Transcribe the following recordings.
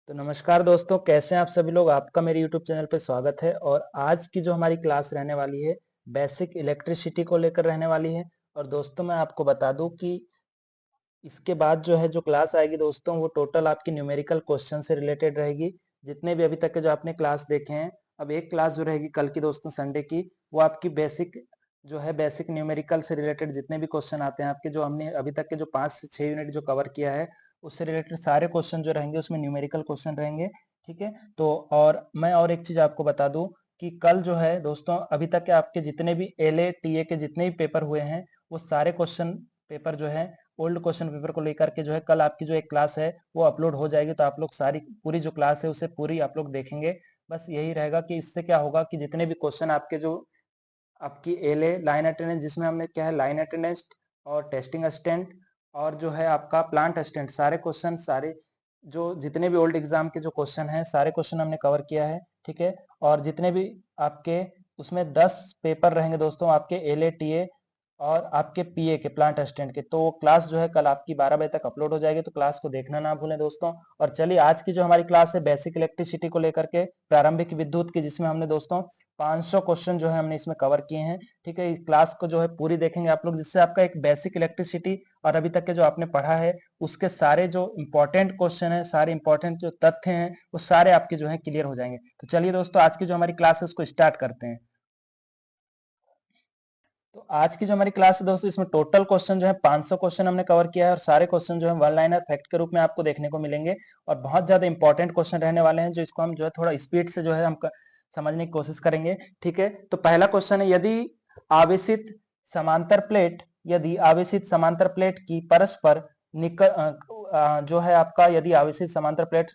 तो नमस्कार दोस्तों, कैसे हैं आप सभी लोग। आपका मेरे YouTube चैनल पे स्वागत है। और आज की जो हमारी क्लास रहने वाली है बेसिक इलेक्ट्रिसिटी को लेकर रहने वाली है। और दोस्तों मैं आपको बता दूं कि इसके बाद जो है जो क्लास आएगी दोस्तों, वो टोटल आपकी न्यूमेरिकल क्वेश्चन से रिलेटेड रहेगी। जितने भी अभी तक के जो आपने क्लास देखे हैं, अब एक क्लास जो रहेगी कल की दोस्तों संडे की, वो आपकी बेसिक जो है बेसिक न्यूमेरिकल से रिलेटेड जितने भी क्वेश्चन आते हैं आपके, जो हमने अभी तक के जो 5 से 6 यूनिट जो कवर किया है, उससे रिलेटेड सारे क्वेश्चन जो रहेंगे उसमें न्यूमेरिकल क्वेश्चन रहेंगे। ठीक है। तो और मैं और एक चीज आपको बता दूं कि कल जो है दोस्तों, अभी तक के आपके जितने भी एलए टीए के जितने भी पेपर हुए हैं, वो सारे क्वेश्चन पेपर जो है ओल्ड क्वेश्चन पेपर को लेकर के जो है कल आपकी जो एक क्लास है वो अपलोड हो जाएगी। तो आप लोग सारी पूरी जो क्लास है उसे पूरी आप लोग देखेंगे। बस यही रहेगा कि इससे क्या होगा कि जितने भी क्वेश्चन आपके जो आपकी एलए लाइन अटेंडेंस, जिसमें हमने क्या है लाइन अटेंडेंस और टेस्टिंग असिस्टेंट और जो है आपका प्लांट असिस्टेंट, सारे क्वेश्चन सारे जो जितने भी ओल्ड एग्जाम के जो क्वेश्चन हैं सारे क्वेश्चन हमने कवर किया है। ठीक है। और जितने भी आपके उसमें 10 पेपर रहेंगे दोस्तों आपके एलए टीए और आपके पीए के प्लांट असिस्टेंट के। तो वो क्लास जो है कल आपकी 12 बजे तक अपलोड हो जाएगी, तो क्लास को देखना ना भूलें दोस्तों। और चलिए आज की जो हमारी क्लास है बेसिक इलेक्ट्रिसिटी को लेकर के प्रारंभिक विद्युत की, जिसमें हमने दोस्तों 500 क्वेश्चन जो है हमने इसमें कवर किए हैं। ठीक है। इस क्लास को जो है पूरी देखेंगे आप लोग, जिससे आपका एक बेसिक इलेक्ट्रिसिटी और अभी तक के जो आपने पढ़ा है उसके सारे जो इंपॉर्टेंट क्वेश्चन है, सारे इंपॉर्टेंट जो तथ्य हैं, वो सारे आपके जो है क्लियर हो जाएंगे। तो चलिए दोस्तों आज की जो हमारी क्लास है उसको स्टार्ट करते हैं। तो आज की जो हमारी क्लास है दोस्तों, इसमें टोटल क्वेश्चन जो है 500 क्वेश्चन हमने कवर किया है। और सारे क्वेश्चन जो है वन लाइनर फैक्ट के रूप में आपको देखने को मिलेंगे। और बहुत ज्यादा इंपॉर्टेंट क्वेश्चन रहने वाले हैं, जो इसको हम जो है थोड़ा स्पीड से जो है समझने की कोशिश करेंगे। ठीक है। तो पहला क्वेश्चन है, आवेशित यदि आवेशित समांतर प्लेट की परस्पर जो है आपका, यदि आवेशित समांतर प्लेट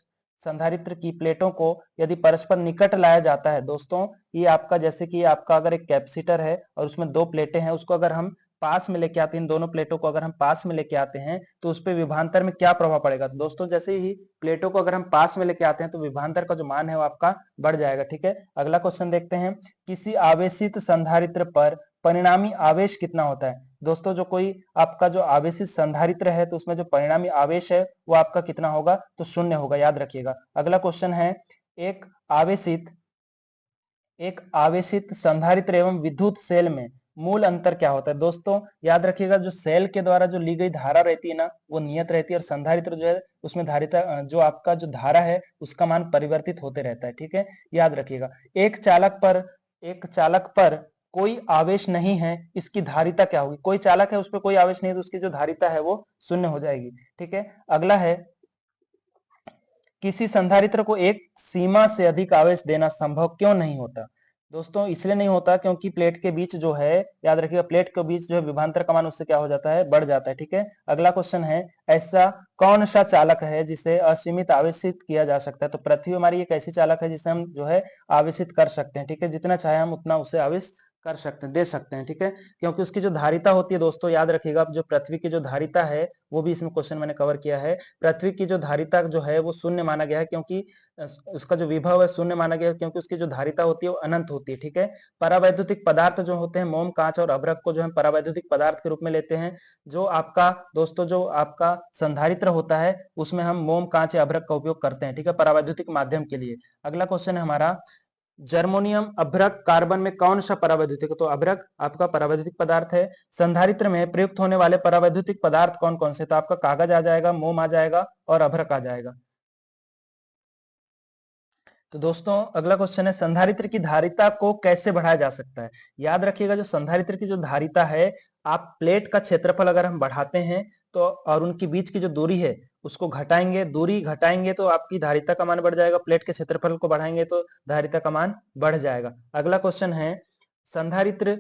संधारित्र की प्लेटों को यदि परस्पर निकट लाया जाता है दोस्तों, ये आपका जैसे कि आपका अगर एक कैपेसिटर है और उसमें दो प्लेटें हैं, उसको अगर हम पास में लेके आते हैं, इन दोनों प्लेटों को अगर हम पास में लेके आते हैं तो उस पे विभवांतर में क्या प्रभाव पड़ेगा। तो दोस्तों जैसे ही प्लेटों को अगर हम पास में लेके आते हैं तो विभवांतर का जो मान है वो आपका बढ़ जाएगा। ठीक है। अगला क्वेश्चन देखते हैं, किसी आवेशित संधारित्र पर परिणामी आवेश कितना होता है। दोस्तों जो कोई आपका जो आवेशित संधारित्र है तो उसमें जो परिणामी आवेश है वो आपका कितना होगा, तो शून्य होगा, याद रखिएगा। अगला क्वेश्चन है, एक आवेशित एक आवेशित संधारित्र एवं विद्युत सेल में मूल अंतर क्या होता है। दोस्तों याद रखिएगा, जो सेल के द्वारा जो ली गई धारा रहती है ना, वो नियत रहती है, और संधारित्र जो है उसमें धारिता जो आपका जो धारा है उसका मान परिवर्तित होते रहता है। ठीक है। याद रखिएगा, एक चालक पर कोई आवेश नहीं है, इसकी धारिता क्या होगी। कोई चालक है उस पर कोई आवेश नहीं है तो उसकी जो धारिता है वो शून्य हो जाएगी। ठीक है। अगला है, किसी संधारित्र को एक सीमा से अधिक आवेश देना संभव क्यों नहीं होता। दोस्तों इसलिए नहीं होता क्योंकि प्लेट के बीच जो है, याद रखिएगा, प्लेट के बीच जो है विभवांतर का मान उससे क्या हो जाता है, बढ़ जाता है। ठीक है। अगला क्वेश्चन है, ऐसा कौन सा चालक है जिसे असीमित आवेशित किया जा सकता है। तो पृथ्वी हमारी एक ऐसी चालक है जिसे हम जो है आवेशित कर सकते हैं। ठीक है। जितना चाहे हम उतना उसे आवेश कर सकते हैं, दे सकते हैं। ठीक है। क्योंकि उसकी जो धारिता होती है दोस्तों, याद रखिएगा, जो पृथ्वी की जो धारिता है वो भी इसमें क्वेश्चन मैंने कवर किया है। पृथ्वी की जो धारिता जो है वो शून्य माना गया है, क्योंकि उसका जो विभव है शून्य माना गया है, क्योंकि उसकी जो धारिता होती है वो अनंत होती है। ठीक है। परावैद्युतिक पदार्थ जो होते हैं, मोम, कांच और अभ्रक को जो हम परावैद्युतिक पदार्थ के रूप में लेते हैं। जो आपका दोस्तों जो आपका संधारित्र होता है उसमें हम मोम, कांच या अभ्रक का उपयोग करते हैं। ठीक है, परावैद्युतिक माध्यम के लिए। अगला क्वेश्चन है हमारा, जर्मोनियम, अभ्रक, कार्बन में कौन सा परावैद्युतिक। तो अभ्रक आपका परावैद्युतिक पदार्थ है। संधारित्र में प्रयुक्त होने वाले परावैद्युतिक पदार्थ कौन कौन से। तो आपका कागज आ जाएगा, मोम आ जाएगा और अभ्रक आ जाएगा। तो दोस्तों अगला क्वेश्चन है, संधारित्र की धारिता को कैसे बढ़ाया जा सकता है। याद रखिएगा, जो संधारित्र की जो धारिता है, आप प्लेट का क्षेत्रफल अगर हम बढ़ाते हैं तो और उनकी बीच की जो दूरी है उसको घटाएंगे, दूरी घटाएंगे तो आपकी धारिता का मान बढ़ जाएगा। प्लेट के क्षेत्रफल को बढ़ाएंगे तो धारिता का मान बढ़ जाएगा। अगला क्वेश्चन है, संधारित्र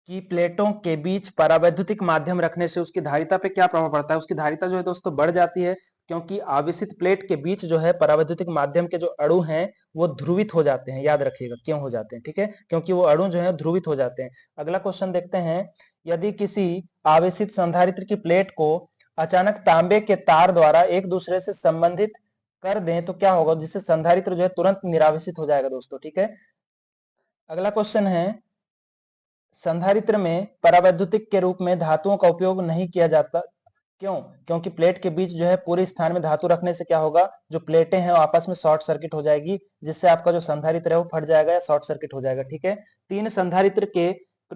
की प्लेटों के बीच परावैद्युतिक माध्यम रखने से उसकी धारिता पे क्या प्रभाव पड़ता है। उसकी धारिता जो है दोस्तों बढ़ जाती है, क्योंकि आवेशित प्लेट के बीच जो है परावैद्युतिक माध्यम के जो अणु हैं वो ध्रुवित हो जाते हैं। याद रखिएगा क्यों हो जाते हैं। ठीक है, क्योंकि वो अणु जो है ध्रुवित हो जाते हैं। अगला क्वेश्चन देखते हैं, यदि किसी आवेशित संधारित्र की प्लेट को अचानक तांबे के तार द्वारा एक दूसरे से संबंधित कर दें तो क्या होगा, जिससे संधारित्र जो है तुरंत निरावेशित हो जाएगा दोस्तों। ठीक है। अगला क्वेश्चन है, संधारित्र में परावैद्युतिक के रूप में धातुओं का उपयोग नहीं किया जाता, क्यों? क्योंकि प्लेट के बीच जो है पूरे स्थान में धातु रखने से क्या होगा, जो प्लेटें हैं वो आपस में शॉर्ट सर्किट हो जाएगी, जिससे आपका जो संधारित्र है वो फट जाएगा या शॉर्ट सर्किट हो जाएगा। ठीक है, तीन संधारित्र के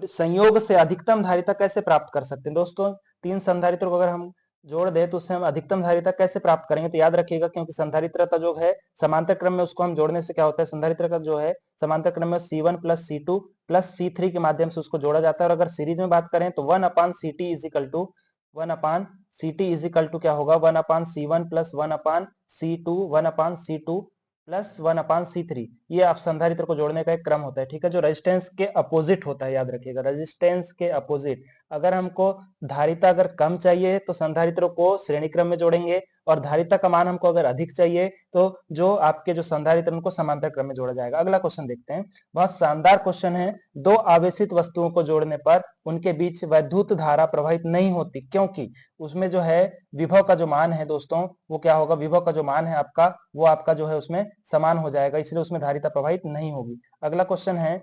संयोग से अधिकतम धारिता कैसे प्राप्त कर सकते हैं दोस्तों? तीन संधारित्र को अगर हम जोड़ दें तो उससे हम अधिकतम धारिता कैसे प्राप्त करेंगे? तो याद रखिएगा, क्योंकि संधारित्र का जो है समांतर क्रम में उसको हम जोड़ने से क्या होता है, संधारित्र का जो है समांतर क्रम में C1 plus C2 plus C3 के माध्यम से उसको जोड़ा जाता है। और अगर सीरीज में बात करें तो 1/CT is equal to 1/CT is equal to क्या होगा, 1/C1 plus 1/C2 1/C2 plus 1/C3। ये आप संधारित्र को जोड़ने का एक क्रम होता है। ठीक है, जो रेजिस्टेंस के अपोजिट होता है, याद रखिएगा, रेजिस्टेंस के अपोजिट। अगर हमको धारिता अगर कम चाहिए तो संधारित्र को श्रेणी क्रम में जोड़ेंगे, और धारिता का मान हमको अगर अधिक चाहिए तो जो आपके जो संधारित्र उनको समांतर क्रम में जोड़ा जाएगा। अगला क्वेश्चन देखते हैं, बहुत शानदार क्वेश्चन है। दो आवेशित वस्तुओं को जोड़ने पर उनके बीच वैद्युत धारा प्रवाहित नहीं होती, क्योंकि उसमें जो है विभव का जो मान है दोस्तों वो क्या होगा, विभव का जो मान है आपका वो आपका जो है उसमें समान हो जाएगा, इसलिए उसमें धारिता प्रवाहित नहीं होगी। अगला क्वेश्चन है,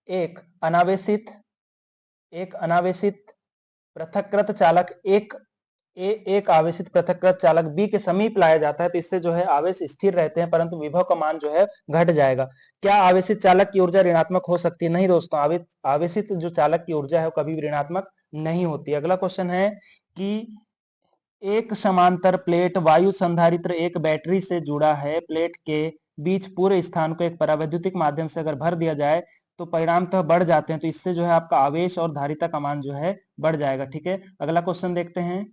एक अनावेशित पृथक्कृत चालक एक आवेशित पृथक्कृत चालक बी के समीप लाया जाता है तो इससे जो है आवेश स्थिर रहते हैं, परंतु विभव का मान जो है घट जाएगा। क्या आवेशित चालक की ऊर्जा ऋणात्मक हो सकती है? नहीं दोस्तों, आवेशित जो चालक की ऊर्जा है वो कभी भी ऋणात्मक नहीं होती। अगला क्वेश्चन है कि एक समांतर प्लेट वायु संधारित्र एक बैटरी से जुड़ा है, प्लेट के बीच पूरे स्थान को एक परावैद्युतिक माध्यम से अगर भर दिया जाए तो परिणामतः बढ़ जाते हैं, तो इससे जो है आपका आवेश और धारिता का मान जो है बढ़ जाएगा। ठीक है, अगला क्वेश्चन देखते हैं।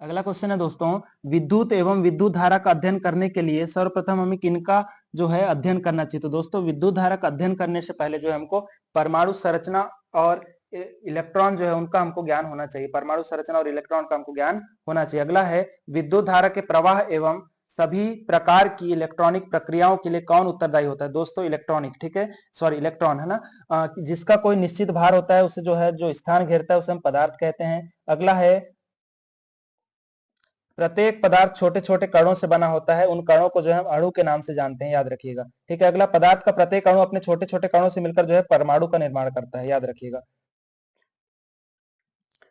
अगला क्वेश्चन है दोस्तों, विद्युत एवं विद्युत धारा का अध्ययन करने के लिए सर्वप्रथम हमें किनका जो है अध्ययन करना चाहिए? तो दोस्तों विद्युत धारा का अध्ययन करने से पहले जो है हमको परमाणु संरचना और इलेक्ट्रॉन जो है उनका हमको ज्ञान होना चाहिए। परमाणु संरचना और इलेक्ट्रॉन का हमको ज्ञान होना चाहिए। अगला है, विद्युत धारा के प्रवाह एवं सभी प्रकार की इलेक्ट्रॉनिक प्रक्रियाओं के लिए कौन उत्तरदायी होता है? दोस्तों इलेक्ट्रॉनिक, ठीक है, सॉरी इलेक्ट्रॉन है ना, जिसका कोई निश्चित भार होता है उसे जो है जो स्थान घेरता है उसे हम पदार्थ कहते हैं। अगला है, प्रत्येक पदार्थ छोटे छोटे कणों से बना होता है, उन कणों को जो है हम अणु के नाम से जानते हैं, याद रखिएगा। ठीक है, अगला, पदार्थ का प्रत्येक अणु अपने छोटे छोटे कणों से मिलकर जो है परमाणु का निर्माण करता है, याद रखिएगा।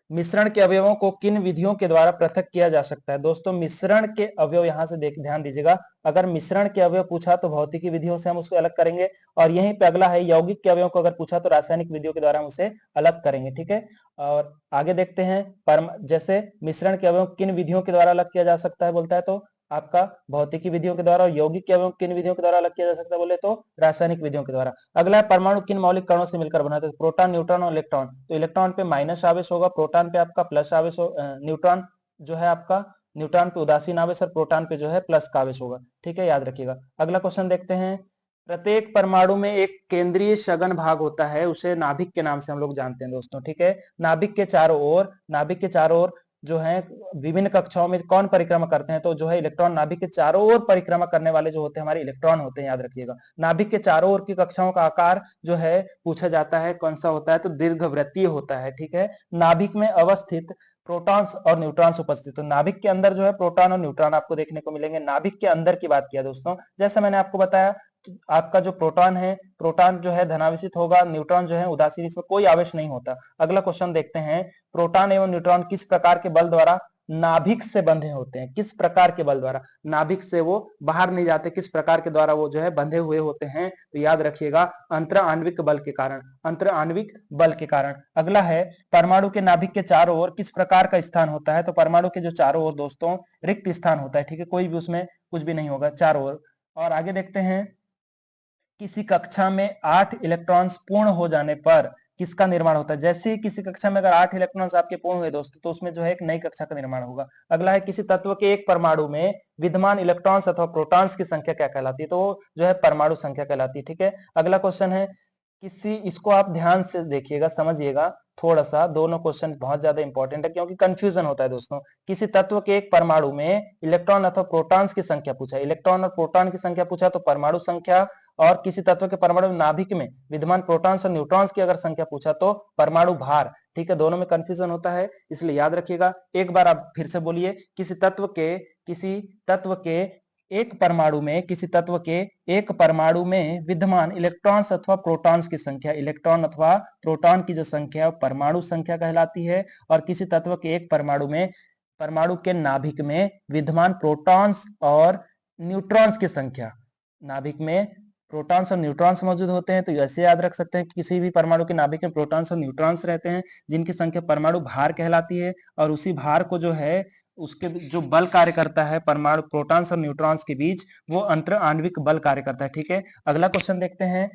मिश्रण के अवयवों को किन विधियों के द्वारा पृथक किया जा सकता है? दोस्तों मिश्रण के अवयव, यहां से ध्यान दीजिएगा, अगर मिश्रण के अवयव पूछा तो भौतिकी विधियों से हम उसको अलग करेंगे, और यहीं पे अगला है, यौगिक के अवयव को अगर पूछा तो रासायनिक विधियों के द्वारा हम उसे अलग करेंगे। ठीक है, और आगे देखते हैं, जैसे मिश्रण के अवयव किन विधियों के द्वारा अलग किया जा सकता है बोलता है, तो आपका भौतिकी विधियों के द्वारा, और यौगिक के अवयव किन विधियों के द्वारा अलग किया जा सकता है बोले तो रासायनिक विधियों के द्वारा। अगला है, परमाणु किन मौलिक कणों से मिलकर बना है? प्रोटॉन, न्यूट्रॉन और इलेक्ट्रॉन। तो इलेक्ट्रॉन पे माइनस आवेश होगा, प्रोटॉन पे आपका प्लस आवेश न्यूट्रॉन जो है आपका, न्यूट्रॉन पे उदासीन आवेश और प्रोटॉन पे जो है प्लस का आवेश होगा। ठीक है, याद रखिएगा। अगला क्वेश्चन देखते हैं, प्रत्येक परमाणु में एक केंद्रीय सघन भाग होता है, उसे नाभिक के नाम से हम लोग जानते हैं दोस्तों। ठीक है, नाभिक के चारों ओर जो है विभिन्न कक्षाओं में कौन परिक्रमा करते हैं? तो जो है इलेक्ट्रॉन नाभिक के चारों ओर परिक्रमा करने वाले जो होते हैं हमारे इलेक्ट्रॉन होते हैं, याद रखिएगा। नाभिक के चारों ओर की कक्षाओं का आकार जो है पूछा जाता है कौन सा होता है, तो दीर्घवृत्तीय होता है। ठीक है, नाभिक में अवस्थित प्रोटॉन्स और न्यूट्रॉन्स उपस्थित, तो नाभिक के अंदर जो है प्रोटॉन और न्यूट्रॉन आपको देखने को मिलेंगे। नाभिक के अंदर की बात किया दोस्तों, जैसे मैंने आपको बताया, आपका जो प्रोटॉन है, प्रोटॉन जो है धनावेशित होगा, न्यूट्रॉन जो है उदासीन, इसमें कोई आवेश नहीं होता। अगला क्वेश्चन देखते हैं, प्रोटॉन एवं न्यूट्रॉन किस प्रकार के बल द्वारा नाभिक से बंधे होते हैं? किस प्रकार के बल द्वारा नाभिक से वो बाहर नहीं जाते, किस प्रकार के द्वारा वो जो है बंधे हुए होते हैं? तो याद रखिएगा, अंतराण्विक बल के कारण, अंतराण्विक बल के कारण। अगला है, परमाणु के नाभिक के चारों ओर किस प्रकार का स्थान होता है? तो परमाणु के जो चारों ओर दोस्तों रिक्त स्थान होता है। ठीक है, कोई भी उसमें कुछ भी नहीं होगा चारों ओर। और आगे देखते हैं, किसी कक्षा में 8 इलेक्ट्रॉन्स पूर्ण हो जाने पर किसका निर्माण होता है? जैसे ही किसी कक्षा में अगर 8 इलेक्ट्रॉन्स आपके पूर्ण हुए दोस्तों, तो उसमें जो है एक नई कक्षा का निर्माण होगा। अगला है, किसी तत्व के एक परमाणु में विद्यमान इलेक्ट्रॉन्स अथवा प्रोटॉन्स की संख्या क्या कहलाती है? तो वो जो है परमाणु संख्या कहलाती है। ठीक है, अगला क्वेश्चन है, इसको आप ध्यान से देखिएगा, समझिएगा थोड़ा सा, दोनों क्वेश्चन बहुत ज्यादा इंपॉर्टेंट है क्योंकि कंफ्यूजन होता है दोस्तों। किसी तत्व के एक परमाणु में इलेक्ट्रॉन अथवा प्रोटॉन्स की संख्या पूछा, इलेक्ट्रॉन और प्रोटॉन की संख्या पूछा तो परमाणु संख्या, और किसी तत्व के परमाणु नाभिक में विद्यमान प्रोटॉन्स और न्यूट्रॉन्स की अगर संख्या पूछा तो परमाणु भार। ठीक है, दोनों में कंफ्यूजन होता है, इसलिए याद रखिएगा। एक बार आप फिर से बोलिए, किसी तत्व के एक परमाणु में किसी तत्व के एक परमाणु में विद्यमान इलेक्ट्रॉन्स अथवा प्रोटॉन्स की संख्या, इलेक्ट्रॉन अथवा प्रोटॉन की जो संख्या है परमाणु संख्या कहलाती है। और किसी तत्व के एक परमाणु में, परमाणु के नाभिक में विद्यमान प्रोटॉन्स और न्यूट्रॉन्स की संख्या, नाभिक में प्रोटॉन्स और न्यूट्रॉन्स मौजूद होते हैं तो ऐसे याद रख सकते हैं कि किसी भी परमाणु के नाभिक में प्रोटॉन्स और न्यूट्रॉन्स रहते हैं जिनकी संख्या परमाणु भार कहलाती है। और उसी भार को जो है उसके जो बल कार्य करता है परमाणु प्रोटॉन्स और न्यूट्रॉन्स के बीच, वो अंतर आणविक बल कार्य करता है। ठीक है, अगला क्वेश्चन देखते हैं।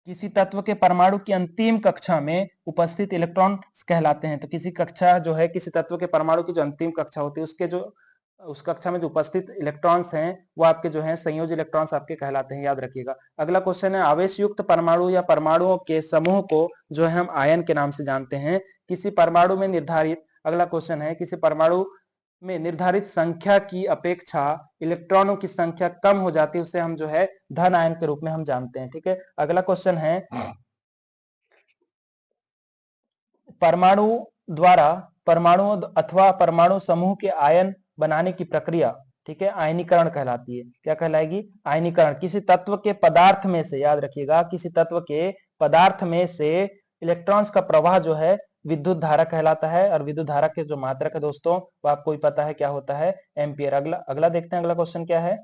किसी तत्व के परमाणु की अंतिम कक्षा में उपस्थित इलेक्ट्रॉन कहलाते हैं। तो किसी कक्षा जो है, किसी तत्व के परमाणु की जो अंतिम कक्षा होती है उसके जो उस कक्षा में जो उपस्थित इलेक्ट्रॉन्स हैं वो आपके जो हैं संयोजी इलेक्ट्रॉन्स आपके कहलाते हैं, याद रखिएगा। अगला क्वेश्चन है, आवेश युक्त परमाणु या परमाणुओं के समूह को जो है हम आयन के नाम से जानते हैं। किसी परमाणु में निर्धारित, अगला क्वेश्चन है, किसी परमाणु में निर्धारित संख्या की अपेक्षा इलेक्ट्रॉनों की संख्या कम हो जाती है, उसे हम जो है धन आयन के रूप में हम जानते हैं। ठीक है, अगला क्वेश्चन है, परमाणु द्वारा परमाणु अथवा परमाणु समूह के आयन बनाने की प्रक्रिया, ठीक है, आयनीकरण कहलाती है। क्या कहलाएगी? आयनीकरण। किसी तत्व के पदार्थ में से, याद रखिएगा, किसी तत्व के पदार्थ में से इलेक्ट्रॉन्स का प्रवाह जो है विद्युत धारा कहलाता है। और विद्युत धारा के जो मात्रक है दोस्तों वो आपको भी पता है क्या होता है, एम्पियर। अगला देखते हैं, अगला क्वेश्चन क्या है।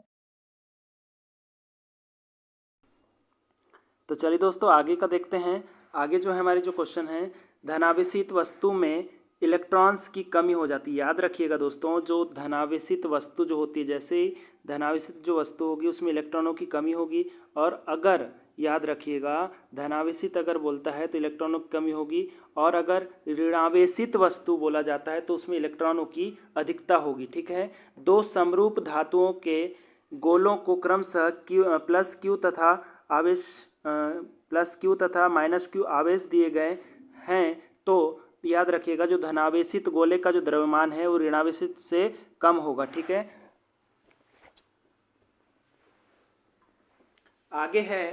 तो चलिए दोस्तों आगे का देखते हैं। आगे जो है हमारी जो क्वेश्चन है, धनावेशित वस्तु में इलेक्ट्रॉन्स की कमी हो जाती है। याद रखिएगा दोस्तों, जो धनावेशित वस्तु जो होती है, जैसे ही धनावेशित जो वस्तु होगी उसमें इलेक्ट्रॉनों की कमी होगी। और अगर, याद रखिएगा, धनावेशित अगर बोलता है तो इलेक्ट्रॉनों की कमी होगी। और अगर ऋणावेशित वस्तु बोला जाता है तो उसमें इलेक्ट्रॉनों की अधिकता होगी। ठीक है, दो समरूप धातुओं के गोलों को क्रमशः प्लस क्यू तथा आवेश प्लस क्यू तथा माइनस क्यू आवेश दिए गए हैं तो याद रखिएगा जो धनावेशित गोले का जो द्रव्यमान है वो ऋणावेशित से कम होगा। ठीक है, आगे है,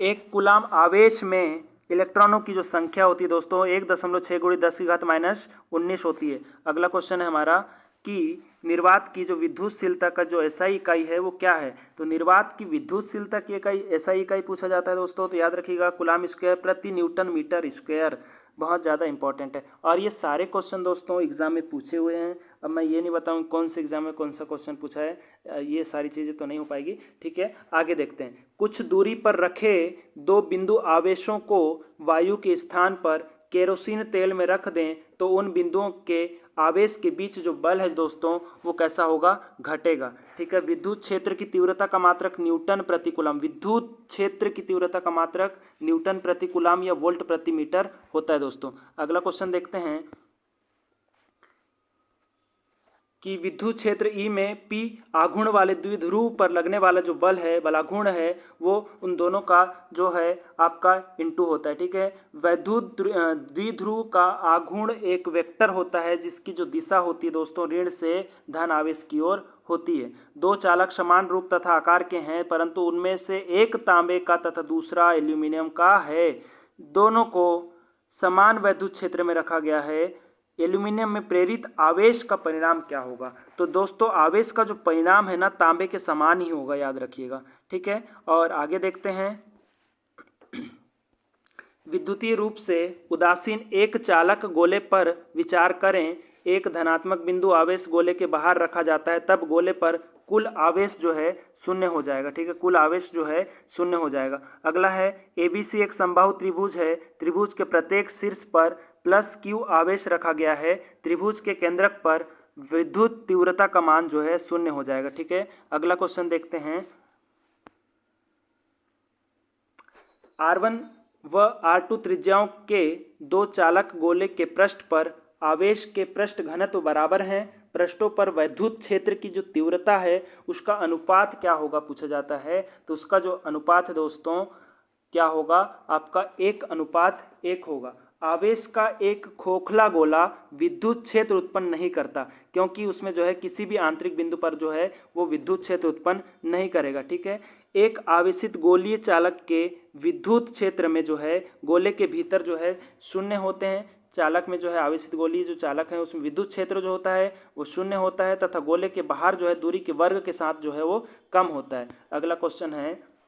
एक कूलाम आवेश में इलेक्ट्रॉनों की जो संख्या होती है दोस्तों 1.6 × 10⁻⁻19 होती है। अगला क्वेश्चन है हमारा कि निर्वात की जो विद्युतशीलता का जो एसआई इकाई है वो क्या है। तो निर्वात की विद्युतशीलता की इकाई एसआई इकाई पूछा जाता है दोस्तों, तो याद रखिएगा कूलाम स्क्वायर प्रति न्यूटन मीटर स्क्वायर, बहुत ज़्यादा इंपॉर्टेंट है। और ये सारे क्वेश्चन दोस्तों एग्जाम में पूछे हुए हैं। अब मैं ये नहीं बताऊँ कौन से एग्जाम में कौन सा क्वेश्चन पूछा है, ये सारी चीज़ें तो नहीं हो पाएगी। ठीक है, आगे देखते हैं। कुछ दूरी पर रखे दो बिंदु आवेशों को वायु के स्थान पर केरोसिन तेल में रख दें तो उन बिंदुओं के आवेश के बीच जो बल है दोस्तों वो कैसा होगा, घटेगा। ठीक है, विद्युत क्षेत्र की तीव्रता का मात्रक न्यूटन प्रति कूलम, विद्युत क्षेत्र की तीव्रता का मात्रक न्यूटन प्रति कूलम या वोल्ट प्रति मीटर होता है दोस्तों। अगला क्वेश्चन देखते हैं कि विद्युत क्षेत्र ई में पी आघूर्ण वाले द्विध्रुव पर लगने वाला जो बल है, बलाघूर्ण है, वो उन दोनों का जो है आपका इंटू होता है। ठीक है, वैद्युत द्विध्रुव का आघूर्ण एक वेक्टर होता है जिसकी जो दिशा होती है दोस्तों ऋण से धन आवेश की ओर होती है। दो चालक समान रूप तथा आकार के हैं परंतु उनमें से एक तांबे का तथा दूसरा एल्यूमिनियम का है। दोनों को समान वैद्युत क्षेत्र में रखा गया है। एल्यूमिनियम में प्रेरित आवेश का परिणाम क्या होगा। तो दोस्तों आवेश का जो परिणाम है ना तांबे के समान ही होगा, याद रखिएगा। ठीक है, और आगे देखते हैं। विद्युतीय रूप से उदासीन एक चालक गोले पर विचार करें। एक धनात्मक बिंदु आवेश गोले के बाहर रखा जाता है तब गोले पर कुल आवेश जो है शून्य हो जाएगा। ठीक है, कुल आवेश जो है शून्य हो जाएगा। अगला है, एबीसी एक समबाहु त्रिभुज है। त्रिभुज के प्रत्येक शीर्ष पर प्लस क्यू आवेश रखा गया है। त्रिभुज के केंद्रक पर विद्युत तीव्रता का मान जो है शून्य हो जाएगा। ठीक है, अगला क्वेश्चन देखते हैं। R1 व R2 त्रिज्याओं के दो चालक गोले के पृष्ठ पर आवेश के पृष्ठ घनत्व बराबर हैं। पृष्ठों पर वैद्युत क्षेत्र की जो तीव्रता है उसका अनुपात क्या होगा पूछा जाता है। तो उसका जो अनुपात है दोस्तों क्या होगा, आपका 1:1 होगा। आवेश का एक खोखला गोला विद्युत क्षेत्र उत्पन्न नहीं करता क्योंकि उसमें जो है किसी भी आंतरिक बिंदु पर जो है वो विद्युत क्षेत्र उत्पन्न नहीं करेगा। ठीक है, एक आवेशित गोलीय चालक के विद्युत क्षेत्र में जो है गोले के भीतर जो है शून्य होते हैं, चालक में जो है आवेशित गोली जो चालक है उसमें विद्युत क्षेत्र जो होता है वो शून्य होता है तथा गोले के बाहर जो है दूरी के वर्ग के साथ जो है वो कम होता है। अगला क्वेश्चन है,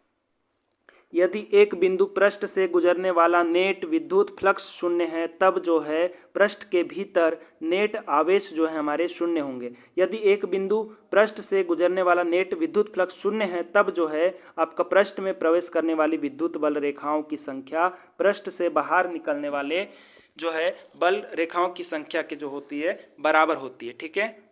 यदि एक बिंदु पृष्ठ से गुजरने वाला नेट विद्युत फ्लक्स शून्य है तब जो है पृष्ठ के भीतर नेट आवेश जो है हमारे शून्य होंगे। यदि एक बिंदु पृष्ठ से गुजरने वाला नेट विद्युत फ्लक्स शून्य है तब जो है आपका पृष्ठ में प्रवेश करने वाली विद्युत बल रेखाओं की संख्या पृष्ठ से बाहर निकलने वाले जो है बल रेखाओं की संख्या की जो होती है बराबर होती है। ठीक है।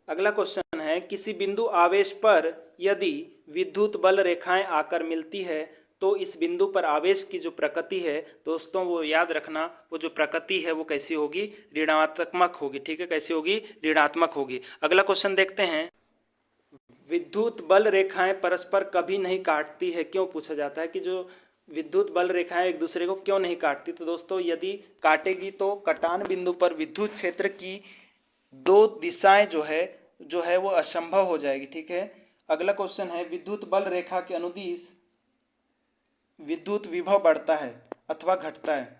अगला क्वेश्चन है, किसी बिंदु आवेश पर यदि विद्युत बल रेखाएं आकर मिलती है तो इस बिंदु पर आवेश की जो प्रकृति है दोस्तों वो याद रखना, वो जो प्रकृति है वो कैसी होगी, ऋणात्मक होगी। ठीक है, कैसी होगी, ऋणात्मक होगी। अगला क्वेश्चन देखते हैं, विद्युत बल रेखाएं परस्पर कभी नहीं काटती है, क्यों पूछा जाता है कि जो विद्युत बल रेखाएं एक दूसरे को क्यों नहीं काटती। तो दोस्तों यदि काटेगी तो कटान बिंदु पर विद्युत क्षेत्र की दो दिशाएं जो है वो असंभव हो जाएगी। ठीक है। अगला क्वेश्चन है, विद्युत बल रेखा के अनुदिश विद्युत विभव बढ़ता है अथवा घटता है।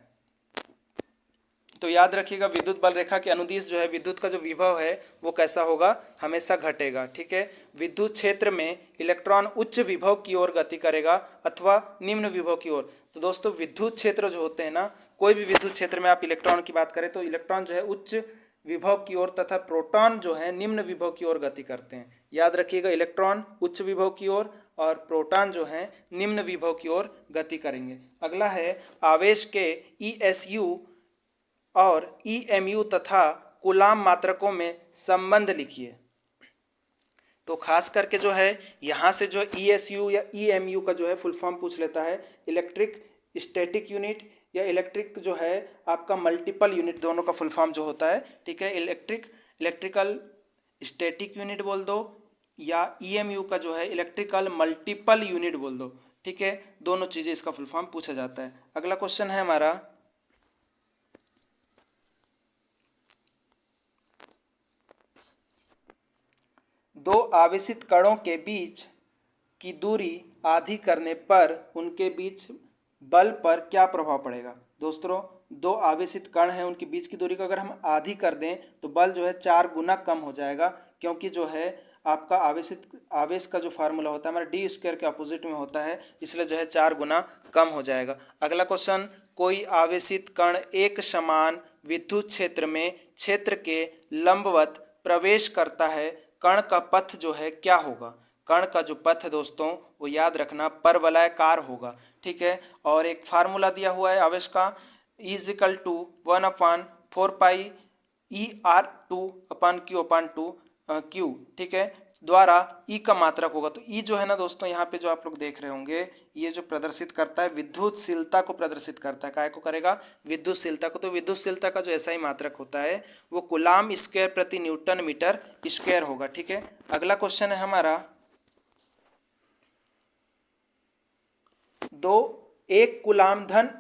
तो याद रखिएगा विद्युत बल रेखा के अनुदिश जो है विद्युत का जो विभव है वो कैसा होगा, हमेशा घटेगा। ठीक है। विद्युत क्षेत्र में इलेक्ट्रॉन उच्च विभव की ओर गति करेगा अथवा निम्न विभव की ओर। तो दोस्तों विद्युत क्षेत्र जो होते हैं ना, कोई भी विद्युत क्षेत्र में आप इलेक्ट्रॉन की बात करें तो इलेक्ट्रॉन जो है उच्च विभव की ओर तथा प्रोटॉन जो है निम्न विभव की ओर गति करते हैं। याद रखिएगा इलेक्ट्रॉन उच्च विभव की ओर और प्रोटॉन जो है निम्न विभव की ओर गति करेंगे। अगला है, आवेश के ESU और EMU तथा कूलाम मात्रकों में संबंध लिखिए। तो खास करके जो है यहाँ से जो ESU या EMU का जो है फुल फॉर्म पूछ लेता है, इलेक्ट्रिक स्टैटिक यूनिट या इलेक्ट्रिक जो है आपका मल्टीपल यूनिट, दोनों का फुल फॉर्म जो होता है। ठीक है, इलेक्ट्रिकल स्टैटिक यूनिट बोल दो या EMU का जो है इलेक्ट्रिकल मल्टीपल यूनिट बोल दो। ठीक है, दोनों चीजें इसका फुल फॉर्म पूछा जाता है। अगला क्वेश्चन है हमारा, दो आवेशित कणों के बीच की दूरी आधी करने पर उनके बीच बल पर क्या प्रभाव पड़ेगा। दोस्तों दो आवेशित कण हैं, उनके बीच की दूरी को अगर हम आधी कर दें तो बल जो है 4 गुना कम हो जाएगा, क्योंकि जो है आपका आवेश का जो फार्मूला होता है हमारा d² के अपोजिट में होता है, इसलिए जो है 4 गुना कम हो जाएगा। अगला क्वेश्चन, कोई आवेशित कण एक समान विद्युत क्षेत्र में क्षेत्र के लंबवत प्रवेश करता है, कण का पथ जो है क्या होगा। कण का जो पथ है दोस्तों वो याद रखना परवलयाकार होगा। ठीक है, और एक फार्मूला दिया हुआ है आवेश का, E=1/4 पाई ER2/Q/2Q। ठीक है, द्वारा E का मात्रक होगा। तो E जो है ना दोस्तों यहाँ पे जो आप लोग देख रहे होंगे, ये जो प्रदर्शित करता है विद्युतशीलता को प्रदर्शित करता है। काय को करेगा, विद्युतशीलता को। तो विद्युतशीलता का जो ऐसा ही मात्रक होता है वो कूलाम स्क्वायर प्रति न्यूटन मीटर स्क्वायर होगा। ठीक है। अगला क्वेश्चन है हमारा, एक कूलाम धन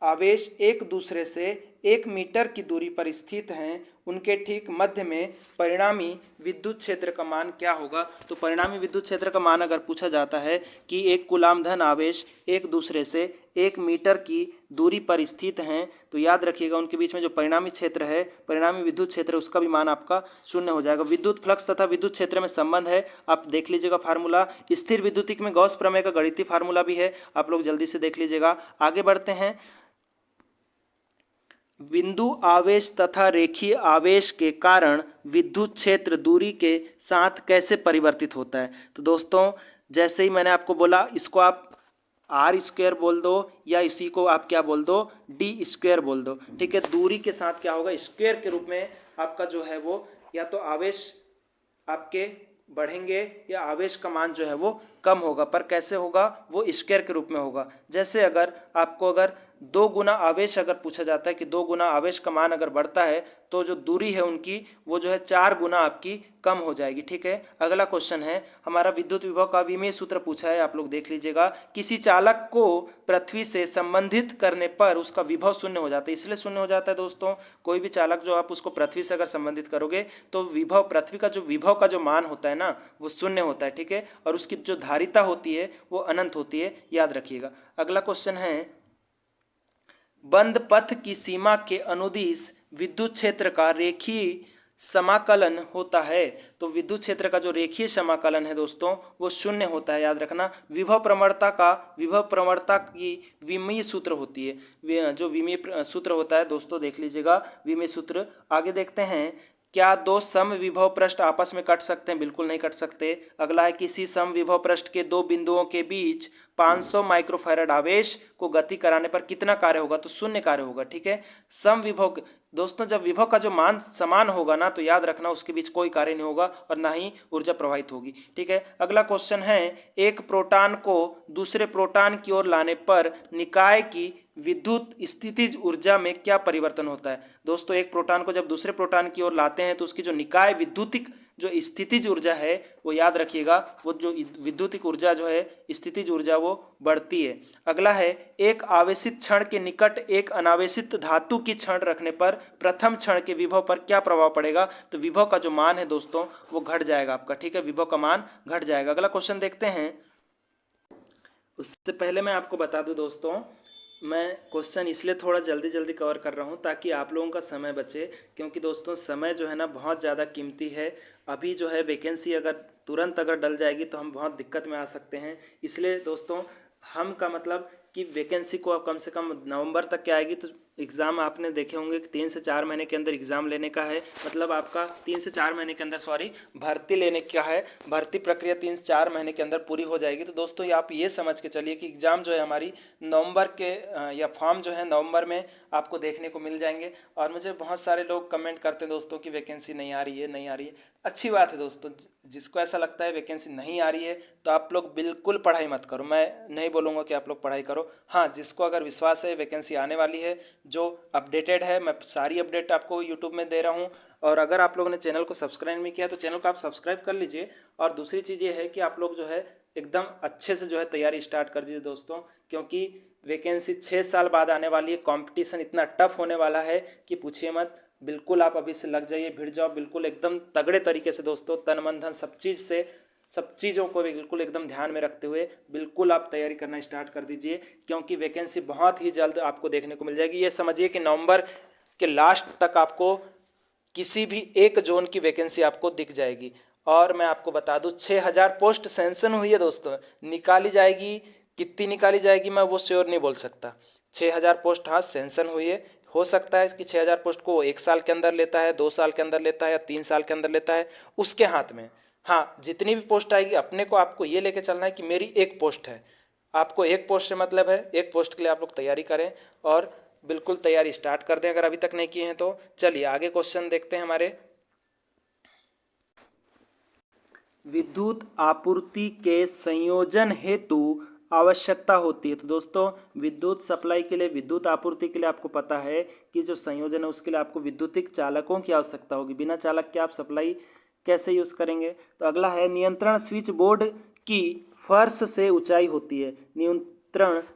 आवेश एक दूसरे से 1 मीटर की दूरी पर स्थित हैं, उनके ठीक मध्य में परिणामी विद्युत क्षेत्र का मान क्या होगा। तो परिणामी विद्युत क्षेत्र का मान अगर पूछा जाता है कि एक कूलाम धन आवेश एक दूसरे से 1 मीटर की दूरी पर स्थित हैं, तो याद रखिएगा उनके बीच में जो परिणामी क्षेत्र है, परिणामी विद्युत क्षेत्र, उसका भी मान आपका 0 हो जाएगा। विद्युत फ्लक्स तथा विद्युत क्षेत्र में संबंध है, आप देख लीजिएगा फार्मूला। स्थिर विद्युतिक में गॉस प्रमेय का गणितीय फार्मूला भी है, आप लोग जल्दी से देख लीजिएगा। आगे बढ़ते हैं, बिंदु आवेश तथा रेखीय आवेश के कारण विद्युत क्षेत्र दूरी के साथ कैसे परिवर्तित होता है। तो दोस्तों जैसे ही मैंने आपको बोला, इसको आप R² बोल दो या इसी को आप क्या बोल दो, d² बोल दो। ठीक है, दूरी के साथ क्या होगा, स्क्वायर के रूप में आपका जो है वो या तो आवेश आपके बढ़ेंगे या आवेश का मान जो है वो कम होगा, पर कैसे होगा, वो स्क्वायर के रूप में होगा। जैसे अगर आपको 2 गुना आवेश अगर पूछा जाता है कि 2 गुना आवेश का मान अगर बढ़ता है तो जो दूरी है उनकी वो जो है 4 गुना आपकी कम हो जाएगी। ठीक है। अगला क्वेश्चन है हमारा, विद्युत विभव का विमेय सूत्र पूछा है, आप लोग देख लीजिएगा। किसी चालक को पृथ्वी से संबंधित करने पर उसका विभव 0 हो जाता है। इसलिए 0 हो जाता है दोस्तों, कोई भी चालक जो आप उसको पृथ्वी से अगर संबंधित करोगे तो विभव, पृथ्वी का जो विभव का जो मान होता है ना वो 0 होता है। ठीक है, और उसकी जो धारिता होती है वो अनंत होती है, याद रखिएगा। अगला क्वेश्चन है, बंद पथ की सीमा के अनुदिश विद्युत क्षेत्र का रेखीय समाकलन होता है। तो विद्युत क्षेत्र का जो रेखीय समाकलन है दोस्तों वो शून्य होता है, याद रखना। विभव प्रवणता की विमीय सूत्र होती है, जो विमीय सूत्र होता है दोस्तों देख लीजिएगा विमीय सूत्र। आगे देखते हैं, क्या दो सम विभव पृष्ठ आपस में कट सकते हैं? बिल्कुल नहीं कट सकते। अगला है, किसी सम विभव पृष्ठ के दो बिंदुओं के बीच 500 माइक्रोफैराड आवेश को गति कराने पर कितना कार्य होगा? तो शून्य कार्य होगा, ठीक है। सम विभव दोस्तों जब विभव का जो मान समान होगा ना तो याद रखना उसके बीच कोई कार्य नहीं होगा और ना ही ऊर्जा प्रवाहित होगी, ठीक है। अगला क्वेश्चन है, एक प्रोटॉन को दूसरे प्रोटॉन की ओर लाने पर निकाय की विद्युत स्थितिज ऊर्जा में क्या परिवर्तन होता है? दोस्तों एक प्रोटॉन को जब दूसरे प्रोटॉन की ओर लाते हैं तो उसकी जो निकाय विद्युतिक जो स्थितिज ऊर्जा है वो याद रखिएगा, वो जो विद्युतिक ऊर्जा जो है स्थितिज ऊर्जा वो बढ़ती है। अगला है, एक आवेशित क्षण के निकट एक अनावेशित धातु की क्षण रखने पर प्रथम क्षण के विभव पर क्या प्रभाव पड़ेगा? तो विभव का जो मान है दोस्तों वो घट जाएगा आपका, ठीक है, विभव का मान घट जाएगा। अगला क्वेश्चन देखते हैं। उससे पहले मैं आपको बता दूं दोस्तों, मैं क्वेश्चन इसलिए थोड़ा जल्दी जल्दी कवर कर रहा हूँ ताकि आप लोगों का समय बचे, क्योंकि दोस्तों समय जो है ना बहुत ज़्यादा कीमती है। अभी जो है वैकेंसी अगर तुरंत अगर डल जाएगी तो हम बहुत दिक्कत में आ सकते हैं। इसलिए दोस्तों हम का मतलब कि वैकेंसी को अब कम से कम नवंबर तक के आएगी, तो एग्ज़ाम आपने देखे होंगे कि 3 से 4 महीने के अंदर एग्ज़ाम लेने का है, मतलब आपका 3 से 4 महीने के अंदर भर्ती लेने का है। भर्ती प्रक्रिया 3 से 4 महीने के अंदर पूरी हो जाएगी। तो दोस्तों ये आप ये समझ के चलिए कि एग्ज़ाम जो है हमारी नवंबर के या फॉर्म जो है नवंबर में आपको देखने को मिल जाएंगे। और मुझे बहुत सारे लोग कमेंट करते हैं दोस्तों कि वैकेंसी नहीं आ रही है, नहीं आ रही है। अच्छी बात है दोस्तों, जिसको ऐसा लगता है वैकेंसी नहीं आ रही है तो आप लोग बिल्कुल पढ़ाई मत करो, मैं नहीं बोलूँगा कि आप लोग पढ़ाई करो। हाँ, जिसको अगर विश्वास है वैकेंसी आने वाली है, जो अपडेटेड है, मैं सारी अपडेट आपको यूट्यूब में दे रहा हूँ। और अगर आप लोगों ने चैनल को सब्सक्राइब नहीं किया तो चैनल को आप सब्सक्राइब कर लीजिए। और दूसरी चीज़ ये है कि आप लोग जो है एकदम अच्छे से जो है तैयारी स्टार्ट कर दीजिए दोस्तों, क्योंकि वैकेंसी 6 साल बाद आने वाली है। कंपटीशन इतना टफ होने वाला है कि पूछिए मत। बिल्कुल आप अभी से लग जाइए, भिड़ जाओ बिल्कुल एकदम तगड़े तरीके से दोस्तों, तन मन धन सब चीज़ों को बिल्कुल एकदम ध्यान में रखते हुए बिल्कुल आप तैयारी करना स्टार्ट कर दीजिए, क्योंकि वैकेंसी बहुत ही जल्द आपको देखने को मिल जाएगी। ये समझिए कि नवंबर के लास्ट तक आपको किसी भी एक जोन की वैकेंसी आपको दिख जाएगी। और मैं आपको बता दूं 6000 पोस्ट सेंशन हुई है दोस्तों, निकाली जाएगी, कितनी निकाली जाएगी मैं वो श्योर नहीं बोल सकता। 6000 पोस्ट हाँ सेंशन हुई है। हो सकता है कि 6000 पोस्ट को 1 साल के अंदर लेता है, 2 साल के अंदर लेता है या 3 साल के अंदर लेता है, उसके हाथ में। हाँ, जितनी भी पोस्ट आएगी अपने को आपको ये लेके चलना है कि मेरी एक पोस्ट है। आपको एक पोस्ट से मतलब है, एक पोस्ट के लिए आप लोग तैयारी करें और बिल्कुल तैयारी स्टार्ट कर दें अगर अभी तक नहीं किए हैं तो। चलिए आगे क्वेश्चन देखते हैं हमारे। विद्युत आपूर्ति के संयोजन हेतु आवश्यकता होती है। तो दोस्तों विद्युत सप्लाई के लिए, विद्युत आपूर्ति के लिए आपको पता है कि जो संयोजन है उसके लिए आपको विद्युतिक चालकों की आवश्यकता होगी। बिना चालक के आप सप्लाई कैसे यूज़ करेंगे? तो अगला है, नियंत्रण स्विच बोर्ड की फर्श से ऊंचाई होती है।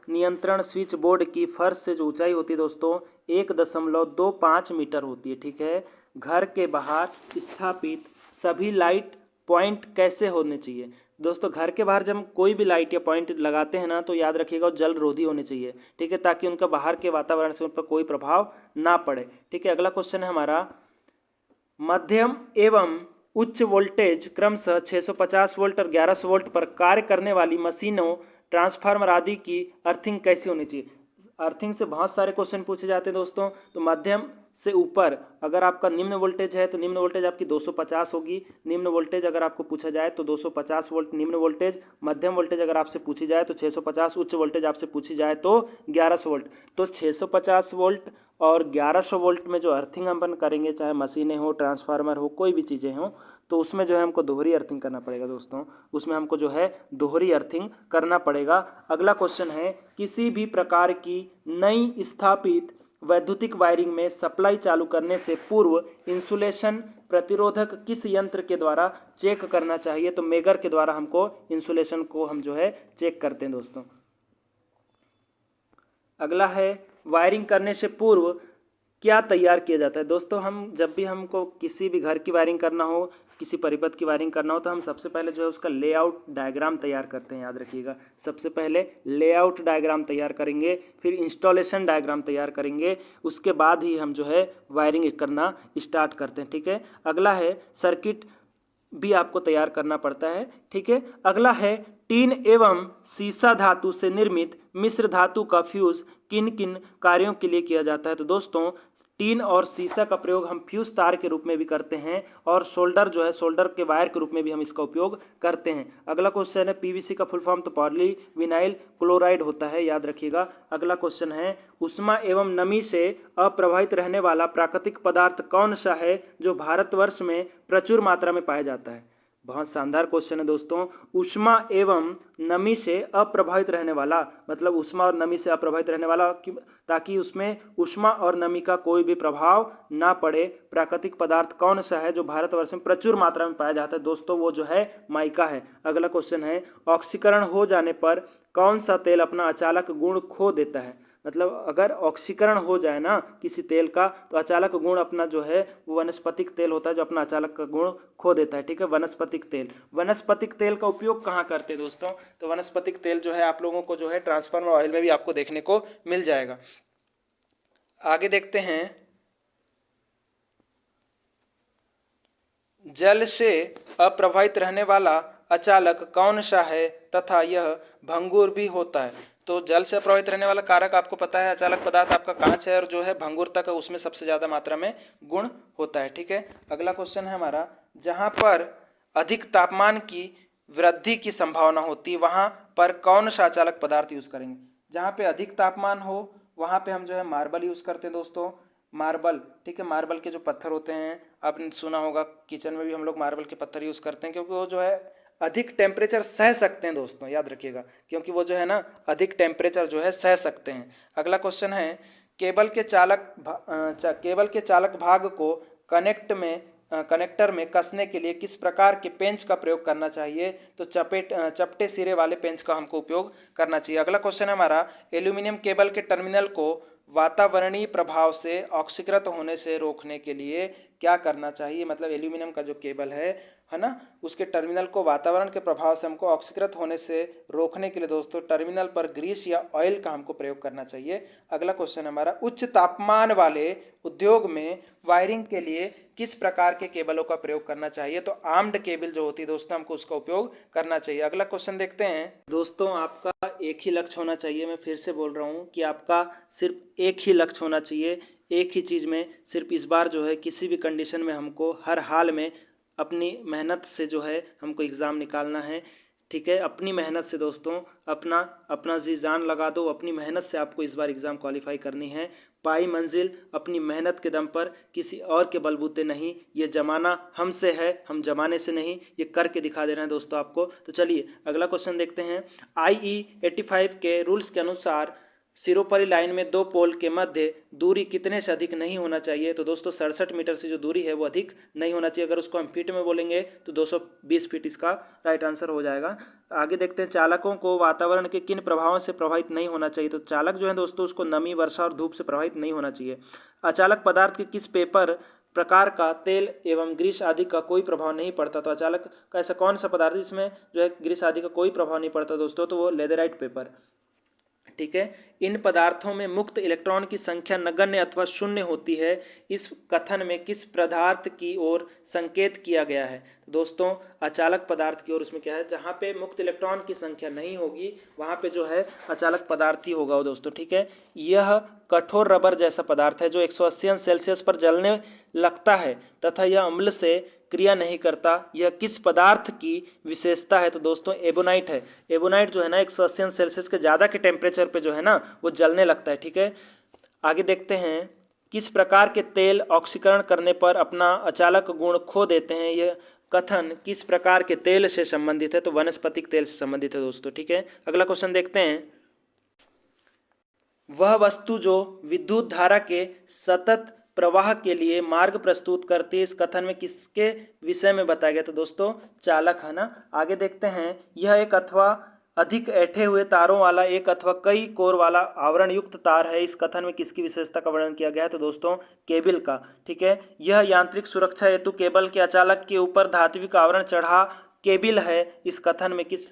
नियंत्रण स्विच बोर्ड की फर्श से जो ऊंचाई होती है दोस्तों 1.25 मीटर होती है, ठीक है। घर के बाहर स्थापित सभी लाइट पॉइंट कैसे होने चाहिए? दोस्तों घर के बाहर जब कोई भी लाइट या पॉइंट लगाते हैं ना तो याद रखिएगा जल रोधी होने चाहिए, ठीक है, ताकि उनका बाहर के वातावरण से उन पर कोई प्रभाव ना पड़े, ठीक है। अगला क्वेश्चन है हमारा, मध्यम एवं उच्च वोल्टेज क्रमशः 650 वोल्ट और 1100 वोल्ट पर कार्य करने वाली मशीनों, ट्रांसफार्मर आदि की अर्थिंग कैसी होनी चाहिए? अर्थिंग से बहुत सारे क्वेश्चन पूछे जाते हैं दोस्तों। तो मध्यम से ऊपर अगर आपका निम्न वोल्टेज है तो निम्न वोल्टेज आपकी 250 होगी। निम्न वोल्टेज अगर आपको पूछा जाए तो 250 वोल्ट निम्न वोल्टेज। मध्यम वोल्टेज अगर आपसे पूछी जाए तो 650। उच्च वोल्टेज आपसे पूछी जाए तो 1100 वोल्ट। तो 650 वोल्ट और 1100 वोल्ट में जो अर्थिंग अपन करेंगे, चाहे मशीनें हो, ट्रांसफार्मर हो, कोई भी चीज़ें हों, तो उसमें जो है हमको दोहरी अर्थिंग करना पड़ेगा दोस्तों। उसमें हमको जो है दोहरी अर्थिंग करना पड़ेगा। अगला क्वेश्चन है, किसी भी प्रकार की नई स्थापित वैद्युतिक वायरिंग में सप्लाई चालू करने से पूर्व इंसुलेशन प्रतिरोधक किस यंत्र के द्वारा चेक करना चाहिए? तो मेगर के द्वारा हमको इंसुलेशन को हम जो है चेक करते हैं दोस्तों। अगला है, वायरिंग करने से पूर्व क्या तैयार किया जाता है? दोस्तों हम जब भी हमको किसी भी घर की वायरिंग करना हो, किसी परिपथ की वायरिंग करना हो, तो हम सबसे पहले जो है उसका लेआउट डायग्राम तैयार करते हैं, याद रखिएगा। सबसे पहले लेआउट डायग्राम तैयार करेंगे, फिर इंस्टॉलेशन डायग्राम तैयार करेंगे, उसके बाद ही हम जो है वायरिंग करना स्टार्ट करते हैं, ठीक है। अगला है सर्किट भी आपको तैयार करना पड़ता है, ठीक है। अगला है टीन एवं सीसा धातु से निर्मित मिश्र धातु का फ्यूज किन किन कार्यों के लिए किया जाता है? तो दोस्तों टीन और सीसा का प्रयोग हम फ्यूज तार के रूप में भी करते हैं, और सोल्डर जो है सोल्डर के वायर के रूप में भी हम इसका उपयोग करते हैं। अगला क्वेश्चन है पीवीसी का फुल फॉर्म तो पॉली विनाइल क्लोराइड होता है, याद रखिएगा। अगला क्वेश्चन है उष्मा एवं नमी से अप्रभावित रहने वाला प्राकृतिक पदार्थ कौन सा है जो भारतवर्ष में प्रचुर मात्रा में पाया जाता है? बहुत शानदार क्वेश्चन है दोस्तों। ऊष्मा एवं नमी से अप्रभावित रहने वाला, मतलब ऊष्मा और नमी से अप्रभावित रहने वाला, ताकि उसमें ऊष्मा और नमी का कोई भी प्रभाव ना पड़े, प्राकृतिक पदार्थ कौन सा है जो भारतवर्ष में प्रचुर मात्रा में पाया जाता है? दोस्तों वो जो है माइका है। अगला क्वेश्चन है ऑक्सीकरण हो जाने पर कौन सा तेल अपना अचालक गुण खो देता है? मतलब अगर ऑक्सीकरण हो जाए ना किसी तेल का, तो अचालक गुण अपना जो है वो वनस्पतिक तेल होता है जो अपना अचालक का गुण खो देता है, ठीक है। वनस्पतिक तेल, वनस्पतिक तेल का उपयोग कहाँ करते हैं दोस्तों? तो वनस्पतिक तेल जो है आप लोगों को जो है ट्रांसफार्मर ऑयल में भी आपको देखने को मिल जाएगा। आगे देखते हैं जल से अप्रभावित रहने वाला अचालक कौन सा है तथा यह भंगुर भी होता है? तो जल से प्रभावित रहने वाला कारक आपको पता है अचालक पदार्थ आपका कांच है, और जो है भंगुरता का उसमें सबसे ज्यादा मात्रा में गुण होता है, ठीक है। अगला क्वेश्चन है हमारा जहां पर अधिक तापमान की वृद्धि की संभावना होती है वहां पर कौन सा अचालक पदार्थ यूज करेंगे? जहां पे अधिक तापमान हो वहां पे हम जो है मार्बल यूज करते हैं दोस्तों, मार्बल, ठीक है। मार्बल के जो पत्थर होते हैं आपने सुना होगा, किचन में भी हम लोग मार्बल के पत्थर यूज करते हैं, क्योंकि वो जो है अधिक टेम्परेचर सह सकते हैं दोस्तों, याद रखिएगा, क्योंकि वो जो है ना अधिक टेम्परेचर जो है सह सकते हैं। अगला क्वेश्चन है केबल के चालक भाग को कनेक्टर में कसने के लिए किस प्रकार के पेंच का प्रयोग करना चाहिए? तो चपटे सिरे वाले पेंच का हमको उपयोग करना चाहिए। अगला क्वेश्चन है हमारा एल्यूमिनियम केबल के टर्मिनल को वातावरणीय प्रभाव से ऑक्सीकृत होने से रोकने के लिए क्या करना चाहिए? मतलब एल्यूमिनियम का जो केबल है ना, उसके टर्मिनल को वातावरण के प्रभाव से हमको ऑक्सीकृत होने से रोकने के लिए दोस्तों टर्मिनल पर ग्रीस या ऑयल का हमको प्रयोग करना चाहिए। अगला क्वेश्चन हमारा उच्च तापमान वाले उद्योग में वायरिंग के लिए किस प्रकार के केबलों का प्रयोग करना चाहिए? तो आर्म्ड केबल जो होती है दोस्तों हमको उसका उपयोग करना चाहिए। अगला क्वेश्चन देखते हैं दोस्तों, आपका एक ही लक्ष्य होना चाहिए। मैं फिर से बोल रहा हूँ कि आपका सिर्फ एक ही लक्ष्य होना चाहिए, एक ही चीज़ में सिर्फ इस बार जो है किसी भी कंडीशन में हमको हर हाल में अपनी मेहनत से जो है हमको एग्ज़ाम निकालना है, ठीक है। अपनी मेहनत से दोस्तों अपना जी जान लगा दो, अपनी मेहनत से आपको इस बार एग्ज़ाम क्वालिफाई करनी है। पाई मंजिल अपनी मेहनत के दम पर, किसी और के बलबूते नहीं। ये ज़माना हमसे है, हम ज़माने से नहीं, ये करके दिखा दे रहे हैं दोस्तों आपको। तो चलिए अगला क्वेश्चन देखते हैं। IE85 के रूल्स के अनुसार सिरोपरी लाइन में दो पोल के मध्य दूरी कितने से अधिक नहीं होना चाहिए? तो दोस्तों 67 मीटर से जो दूरी है वो अधिक नहीं होना चाहिए। अगर उसको हम फीट में बोलेंगे तो 220 फीट इसका राइट आंसर हो जाएगा। आगे देखते हैं चालकों को वातावरण के किन प्रभावों से प्रभावित नहीं होना चाहिए? तो चालक जो है दोस्तों उसको नमी, वर्षा और धूप से प्रभावित नहीं होना चाहिए। अचालक पदार्थ के किस पेपर प्रकार का तेल एवं ग्रीस आदि का कोई प्रभाव नहीं पड़ता? तो अचालक का ऐसा कौन सा पदार्थ जिसमें जो है ग्रीस आदि का कोई प्रभाव नहीं पड़ता दोस्तों? तो वो लेदराइट पेपर, ठीक है। इन पदार्थों में मुक्त इलेक्ट्रॉन की संख्या नगण्य अथवा शून्य होती है। इस कथन में किस पदार्थ की ओर संकेत किया गया है? तो दोस्तों अचालक पदार्थ की ओर। उसमें क्या है, जहां पे मुक्त इलेक्ट्रॉन की संख्या नहीं होगी वहां पे जो है अचालक पदार्थ ही होगा वो दोस्तों, ठीक है। यह कठोर रबर जैसा पदार्थ है जो 180 अंश सेल्सियस पर जलने लगता है तथा यह अम्ल से क्रिया नहीं करता। यह किस पदार्थ की विशेषता है? तो दोस्तों एबोनाइट है। एबोनाइट जो है ना 180 अंश सेल्सियस के ज़्यादा के टेम्परेचर पे जो है ना वो जलने लगता है, ठीक है। आगे देखते हैं किस प्रकार के तेल ऑक्सीकरण करने पर अपना अचालक गुण खो देते हैं? यह कथन किस प्रकार के तेल से संबंधित है? तो वनस्पतिक तेल से संबंधित है दोस्तों, ठीक है। अगला क्वेश्चन देखते हैं। वह वस्तु जो विद्युत धारा के सतत प्रवाह के लिए मार्ग प्रस्तुत करती है, इस कथन में किसके विषय में बताया गया? तो दोस्तों चालक है ना। आगे देखते हैं। यह एक अथवा अधिक ऐंठे हुए तारों वाला एक अथवा कई कोर वाला आवरण युक्त तार है। इस कथन में किसकी विशेषता का वर्णन किया गया है? तो दोस्तों केबल का। ठीक है, यह यांत्रिक सुरक्षा हेतु केबल के अचालक के ऊपर धात्विक आवरण चढ़ा केबल है। इस कथन में किस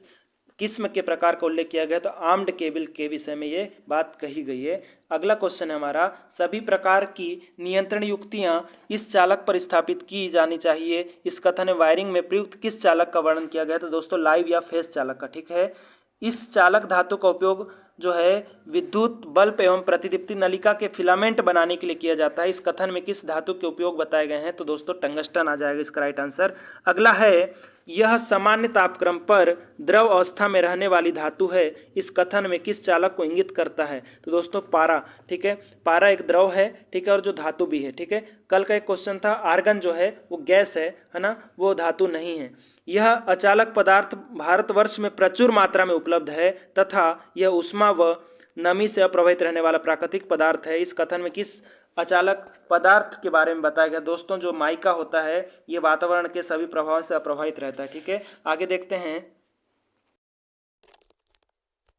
किस्म के प्रकार का उल्लेख किया गया? तो आर्म्ड केबल के विषय में ये बात कही गई है। अगला क्वेश्चन है हमारा, सभी प्रकार की नियंत्रण युक्तियां इस चालक पर स्थापित की जानी चाहिए। इस कथन में वायरिंग में प्रयुक्त किस चालक का वर्णन किया गया? तो दोस्तों लाइव या फेस चालक का। ठीक है, इस चालक धातु का उपयोग जो है विद्युत बल्ब एवं प्रतिदीप्ति नलिका के फिलामेंट बनाने के लिए किया जाता है। इस कथन में किस धातु के उपयोग बताए गए हैं? तो दोस्तों टंगस्टन आ जाएगा इसका राइट आंसर। अगला है, यह सामान्य तापक्रम पर द्रव अवस्था में रहने वाली धातु है। इस कथन में किस चालक को इंगित करता है? तो दोस्तों पारा। ठीक है, पारा एक द्रव है, ठीक है, और जो धातु भी है। ठीक है, कल का एक क्वेश्चन था आर्गन जो है वो गैस है ना, वो धातु नहीं है। यह अचालक पदार्थ भारतवर्ष में प्रचुर मात्रा में उपलब्ध है तथा यह ऊष्मा व नमी से अप्रभावित रहने वाला प्राकृतिक पदार्थ है। इस कथन में किस अचालक पदार्थ के बारे में बताया गया? दोस्तों जो माइका होता है ये वातावरण के सभी प्रभावों से अप्रभावित रहता है। ठीक है, आगे देखते हैं।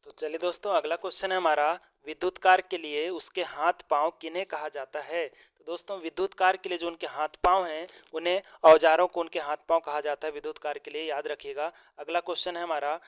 तो चलिए दोस्तों अगला क्वेश्चन है हमारा, विद्युत कार्य के लिए उसके हाथ पांव किन्हें कहा जाता है? तो दोस्तों विद्युत कार्य के लिए जो उनके हाथ पांव हैं उन्हें औजारों को उनके हाथ पांव कहा जाता है विद्युत कार्य के लिए, याद रखिएगा। अगला क्वेश्चन है हमारा,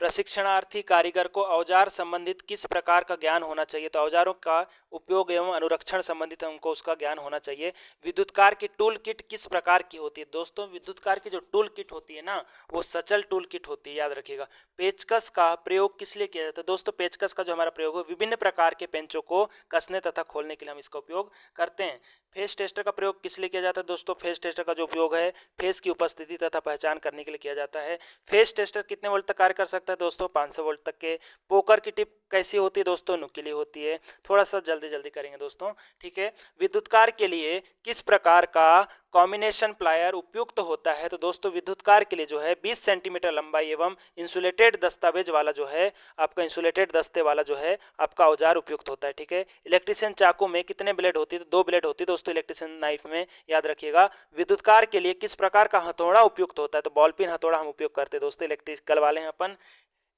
प्रशिक्षणार्थी कारीगर को औजार संबंधित किस प्रकार का ज्ञान होना चाहिए? तो औजारों का उपयोग एवं अनुरक्षण संबंधित उनको उसका ज्ञान होना चाहिए। विद्युत कार्य की टूल किट किस प्रकार की होती है? दोस्तों विद्युत कार्य की जो टूल किट होती है ना वो सचल टूल किट होती है, याद रखिएगा। पेचकस का प्रयोग किस लिए किया जाता है? दोस्तों पेचकस का जो हमारा प्रयोग है विभिन्न प्रकार के पेंचों को कसने तथा खोलने के लिए हम इसका उपयोग करते हैं। फेस टेस्टर का प्रयोग किस लिए किया जाता है? दोस्तों फेस टेस्टर का जो उपयोग है फेस की उपस्थिति तथा पहचान करने के लिए किया जाता है। फेस टेस्टर कितने वोल्ट तक कार्य कर सकता है? दोस्तों 500 वोल्ट तक के। पोकर की टिप कैसी होती है? दोस्तों नुकीली होती है। थोड़ा सा जल्दी करेंगे दोस्तों। ठीक है, विद्युत कार्य के लिए किस प्रकार का कॉम्बिनेशन प्लायर उपयुक्त होता है? तो दोस्तों विद्युत कार्य के लिए जो है 20 सेंटीमीटर लंबाई एवं इंसुलेटेड दस्तावेज वाला जो है आपका इंसुलेटेड दस्ते वाला जो है आपका औजार उपयुक्त होता है। ठीक है, इलेक्ट्रिशियन चाकू में कितने ब्लेड होती है? तो 2 ब्लेड होती है दोस्तों इलेक्ट्रिशियन नाइफ में, याद रखिएगा। विद्युत कार्य के लिए किस प्रकार का हथौड़ा उपयुक्त होता है? तो बॉल पिन हथौड़ा हम उपयोग करते हैं दोस्तों। इलेक्ट्रिकल वाले हैं अपन,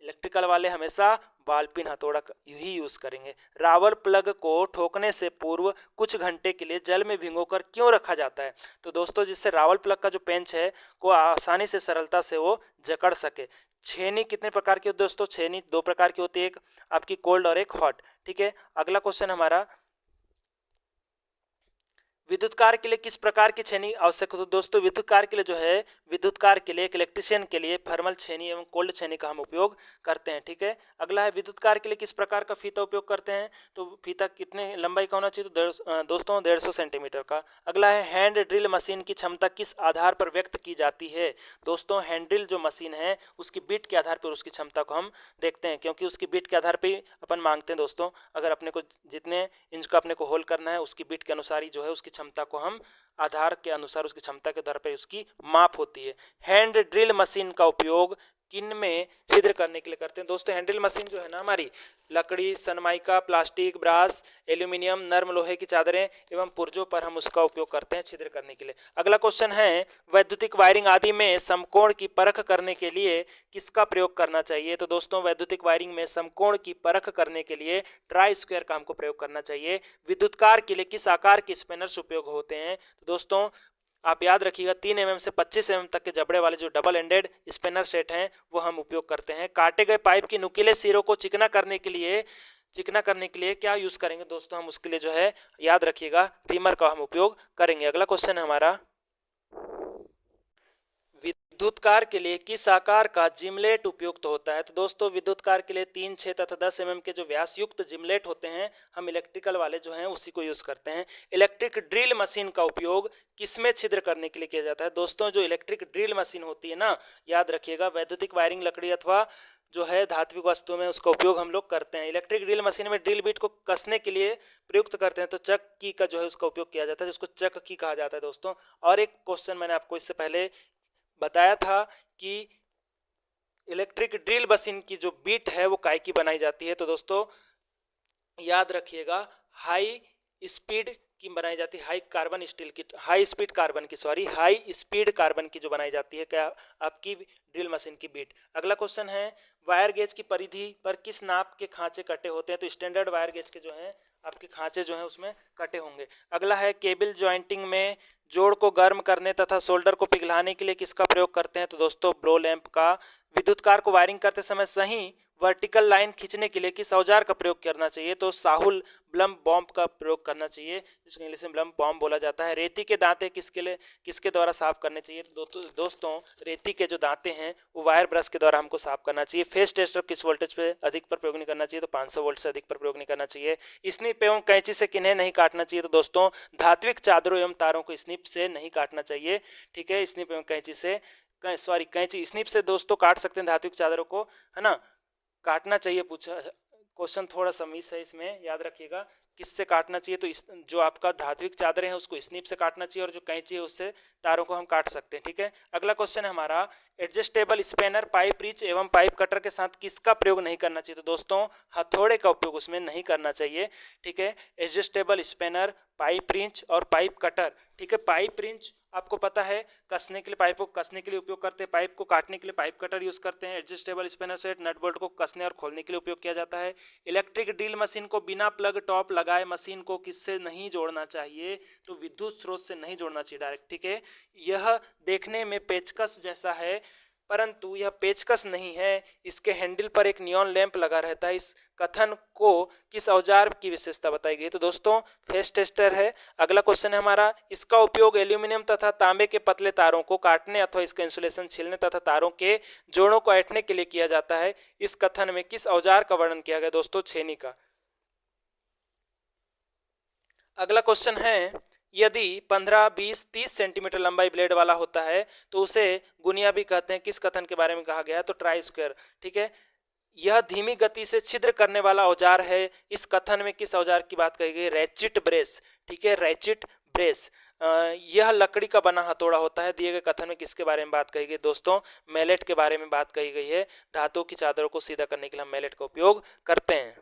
इलेक्ट्रिकल वाले हमेशा बॉल पिन हथौड़ा ही यूज करेंगे। रावल प्लग को ठोकने से पूर्व कुछ घंटे के लिए जल में भिगोकर क्यों रखा जाता है? तो दोस्तों जिससे रावल प्लग का जो पेंच है को आसानी से सरलता से वो जकड़ सके। छेनी कितने प्रकार की होती है? दोस्तों छेनी 2 प्रकार की होती है, एक आपकी कोल्ड और एक हॉट। ठीक है, अगला क्वेश्चन हमारा, विद्युत कार्य के लिए किस प्रकार की छेनी आवश्यक हो? तो दोस्तों विद्युत कार्य के लिए जो है विद्युत कार्य के लिए एक इलेक्ट्रिशियन के लिए थर्मल छेनी एवं कोल्ड छेनी का हम उपयोग करते हैं। ठीक है, अगला है, विद्युत कार्य के लिए किस प्रकार का फीता उपयोग करते हैं? तो फीता कितने लंबाई का होना चाहिए? तो दोस्तों 150 सेंटीमीटर का। अगला है, हैंड ड्रिल मशीन की क्षमता किस आधार पर व्यक्त की जाती है? दोस्तों हैंड ड्रिल जो मशीन है उसकी बीट के आधार पर उसकी क्षमता को हम देखते हैं, क्योंकि उसकी बीट के आधार पर अपन मांगते हैं दोस्तों। अगर अपने को जितने इंच का अपने को होल करना है उसकी बीट के अनुसार ही जो है उसकी क्षमता को हम आधार के अनुसार उसकी क्षमता के आधार पर उसकी माप होती है। हैंड ड्रिल मशीन का उपयोग किन में छिद्र करने के लिए करते हैं? दोस्तों हैंड ड्रिल मशीन जो है ना हमारी लकड़ी, सनमाइका, प्लास्टिक, ब्रास, एल्यूमिनियम, नर्म लोहे की चादरें एवं पुर्जों पर हम उसका उपयोग करते हैं छिद्र करने के लिए। अगला क्वेश्चन है, वैद्युतिक वायरिंग आदि में समकोण की परख करने के लिए किसका प्रयोग करना चाहिए? तो दोस्तों वैद्युतिक वायरिंग में समकोण की परख करने के लिए ट्राई स्क्वायर का हमको प्रयोग करना चाहिए। विद्युत कार्य के लिए किस आकार के स्पिनर्स उपयोग होते हैं? तो दोस्तों आप याद रखिएगा 3 mm से 25 mm तक के जबड़े वाले जो डबल एंडेड स्पिनर सेट हैं वो हम उपयोग करते हैं। काटे गए पाइप की नुकीले सिरों को चिकना करने के लिए क्या यूज करेंगे? दोस्तों हम उसके लिए जो है याद रखिएगा ट्रिमर का हम उपयोग करेंगे। अगला क्वेश्चन है हमारा, विद्युत कार्य के लिए किस आकार का जिमलेट उपयुक्त होता है? तो दोस्तों विद्युत कार्य के लिए 3, 6 तथा 10 mm के जो व्यास युक्त जिमलेट होते हैं हम इलेक्ट्रिकल वाले जो हैं उसी को यूज करते हैं। इलेक्ट्रिक ड्रिल मशीन का उपयोग किसमें छिद्र करने के लिए किया जाता है? दोस्तों जो इलेक्ट्रिक ड्रिल मशीन होती है ना, याद रखिएगा वैद्युतिक वायरिंग लकड़ी अथवा जो है धात्विक वस्तुओं में उसका उपयोग हम लोग करते हैं। इलेक्ट्रिक ड्रिल मशीन में ड्रिल बिट को कसने के लिए प्रयुक्त करते हैं, तो चक्की का जो है उसका उपयोग किया जाता है जिसको चक्की कहा जाता है दोस्तों। और एक क्वेश्चन मैंने आपको इससे पहले बताया था कि इलेक्ट्रिक ड्रिल मशीन की जो बीट है वो काय की बनाई जाती है? तो दोस्तों याद रखिएगा हाई स्पीड की बनाई जाती है, हाई कार्बन स्टील की, हाई स्पीड कार्बन की, सॉरी हाई स्पीड कार्बन की जो बनाई जाती है क्या आपकी ड्रिल मशीन की बीट। अगला क्वेश्चन है वायर गेज की परिधि पर किस नाप के खांचे कटे होते हैं, तो स्टैंडर्ड वायर गेज के जो है आपके खांचे जो है उसमें कटे होंगे। अगला है केबल जॉइंटिंग में जोड़ को गर्म करने तथा सोल्डर को पिघलाने के लिए किसका प्रयोग करते हैं, तो दोस्तों ब्लो लैंप का। विद्युत कार को वायरिंग करते समय सही वर्टिकल लाइन खींचने के लिए किस औजार का प्रयोग करना चाहिए, तो साहुल ब्लम बॉम्ब का प्रयोग करना चाहिए, जिसको इंग्लिश में ब्लम बॉम्ब बोला जाता है। रेती के दांते किसके द्वारा साफ करने चाहिए, तो दोस्तों रेती के जो दांते हैं वो वायर ब्रश के द्वारा हमको साफ करना चाहिए। फेस टेस्टर किस वोल्टेज पे अधिक पर प्रयोग नहीं करना चाहिए, तो 500 वोल्ट से अधिक पर प्रयोग नहीं करना चाहिए। स्निप एवं कैंची से किन्हें नहीं काटना चाहिए, तो दोस्तों धात्विक चादरों एवं तारों को स्निप से नहीं काटना चाहिए। ठीक है, स्निप एवं कैंची से, सॉरी कैंची स्निप से दोस्तों काट सकते हैं धात्विक चादरों को, है ना, काटना चाहिए। पूछा क्वेश्चन थोड़ा सा मिस है इसमें, याद रखिएगा किससे काटना चाहिए, तो इस जो आपका धात्विक चादरें हैं उसको स्निप से काटना चाहिए और जो कैंची है उससे तारों को हम काट सकते हैं। ठीक है, अगला क्वेश्चन है हमारा एडजस्टेबल स्पेनर पाइप रिच एवं पाइप कटर के साथ किसका प्रयोग नहीं करना चाहिए, तो दोस्तों हथौड़े का उपयोग उसमें नहीं करना चाहिए। ठीक है, एडजस्टेबल स्पेनर, पाइप रिंच और पाइप कटर। ठीक है, पाइप रिंच आपको पता है कसने के लिए, पाइप को कसने के लिए उपयोग करते हैं, पाइप को काटने के लिए पाइप कटर यूज करते हैं। Adjustable spanner set nut bolt को कसने और खोलने के लिए उपयोग किया जाता है। इलेक्ट्रिक ड्रिल मशीन को बिना प्लग टॉप लगाए मशीन को किससे नहीं जोड़ना चाहिए, तो विद्युत स्रोत से नहीं जोड़ना चाहिए डायरेक्ट। ठीक है, यह देखने में पेचकस जैसा है परंतु यह पेचकस नहीं है, इसके हैंडल पर एक नियॉन लैंप लगा रहता है। इस कथन को किस औजार की विशेषता बताई गई, तो दोस्तों फेस टेस्टर है। अगला क्वेश्चन है हमारा इसका उपयोग एल्यूमिनियम तथा तांबे के पतले तारों को काटने अथवा इसका इंसुलेशन छीलने तथा तारों के जोड़ों को ऐंठने के लिए किया जाता है। इस कथन में किस औजार का वर्णन किया गया, दोस्तों छेनी का। अगला क्वेश्चन है यदि 15, 20, 30 सेंटीमीटर लंबाई ब्लेड वाला होता है तो उसे गुनिया भी कहते हैं, किस कथन के बारे में कहा गया है, तो ट्राई स्क्वायर। ठीक है, यह धीमी गति से छिद्र करने वाला औजार है, इस कथन में किस औजार की बात कही गई, रैचिट ब्रेस। ठीक है, रैचिट ब्रेस। यह लकड़ी का बना हथौड़ा होता है, दिए गए कथन में किसके बारे में बात कही गई, दोस्तों मैलेट के बारे में बात कही गई है। धातु की चादरों को सीधा करने के लिए हम मैलेट का उपयोग करते हैं।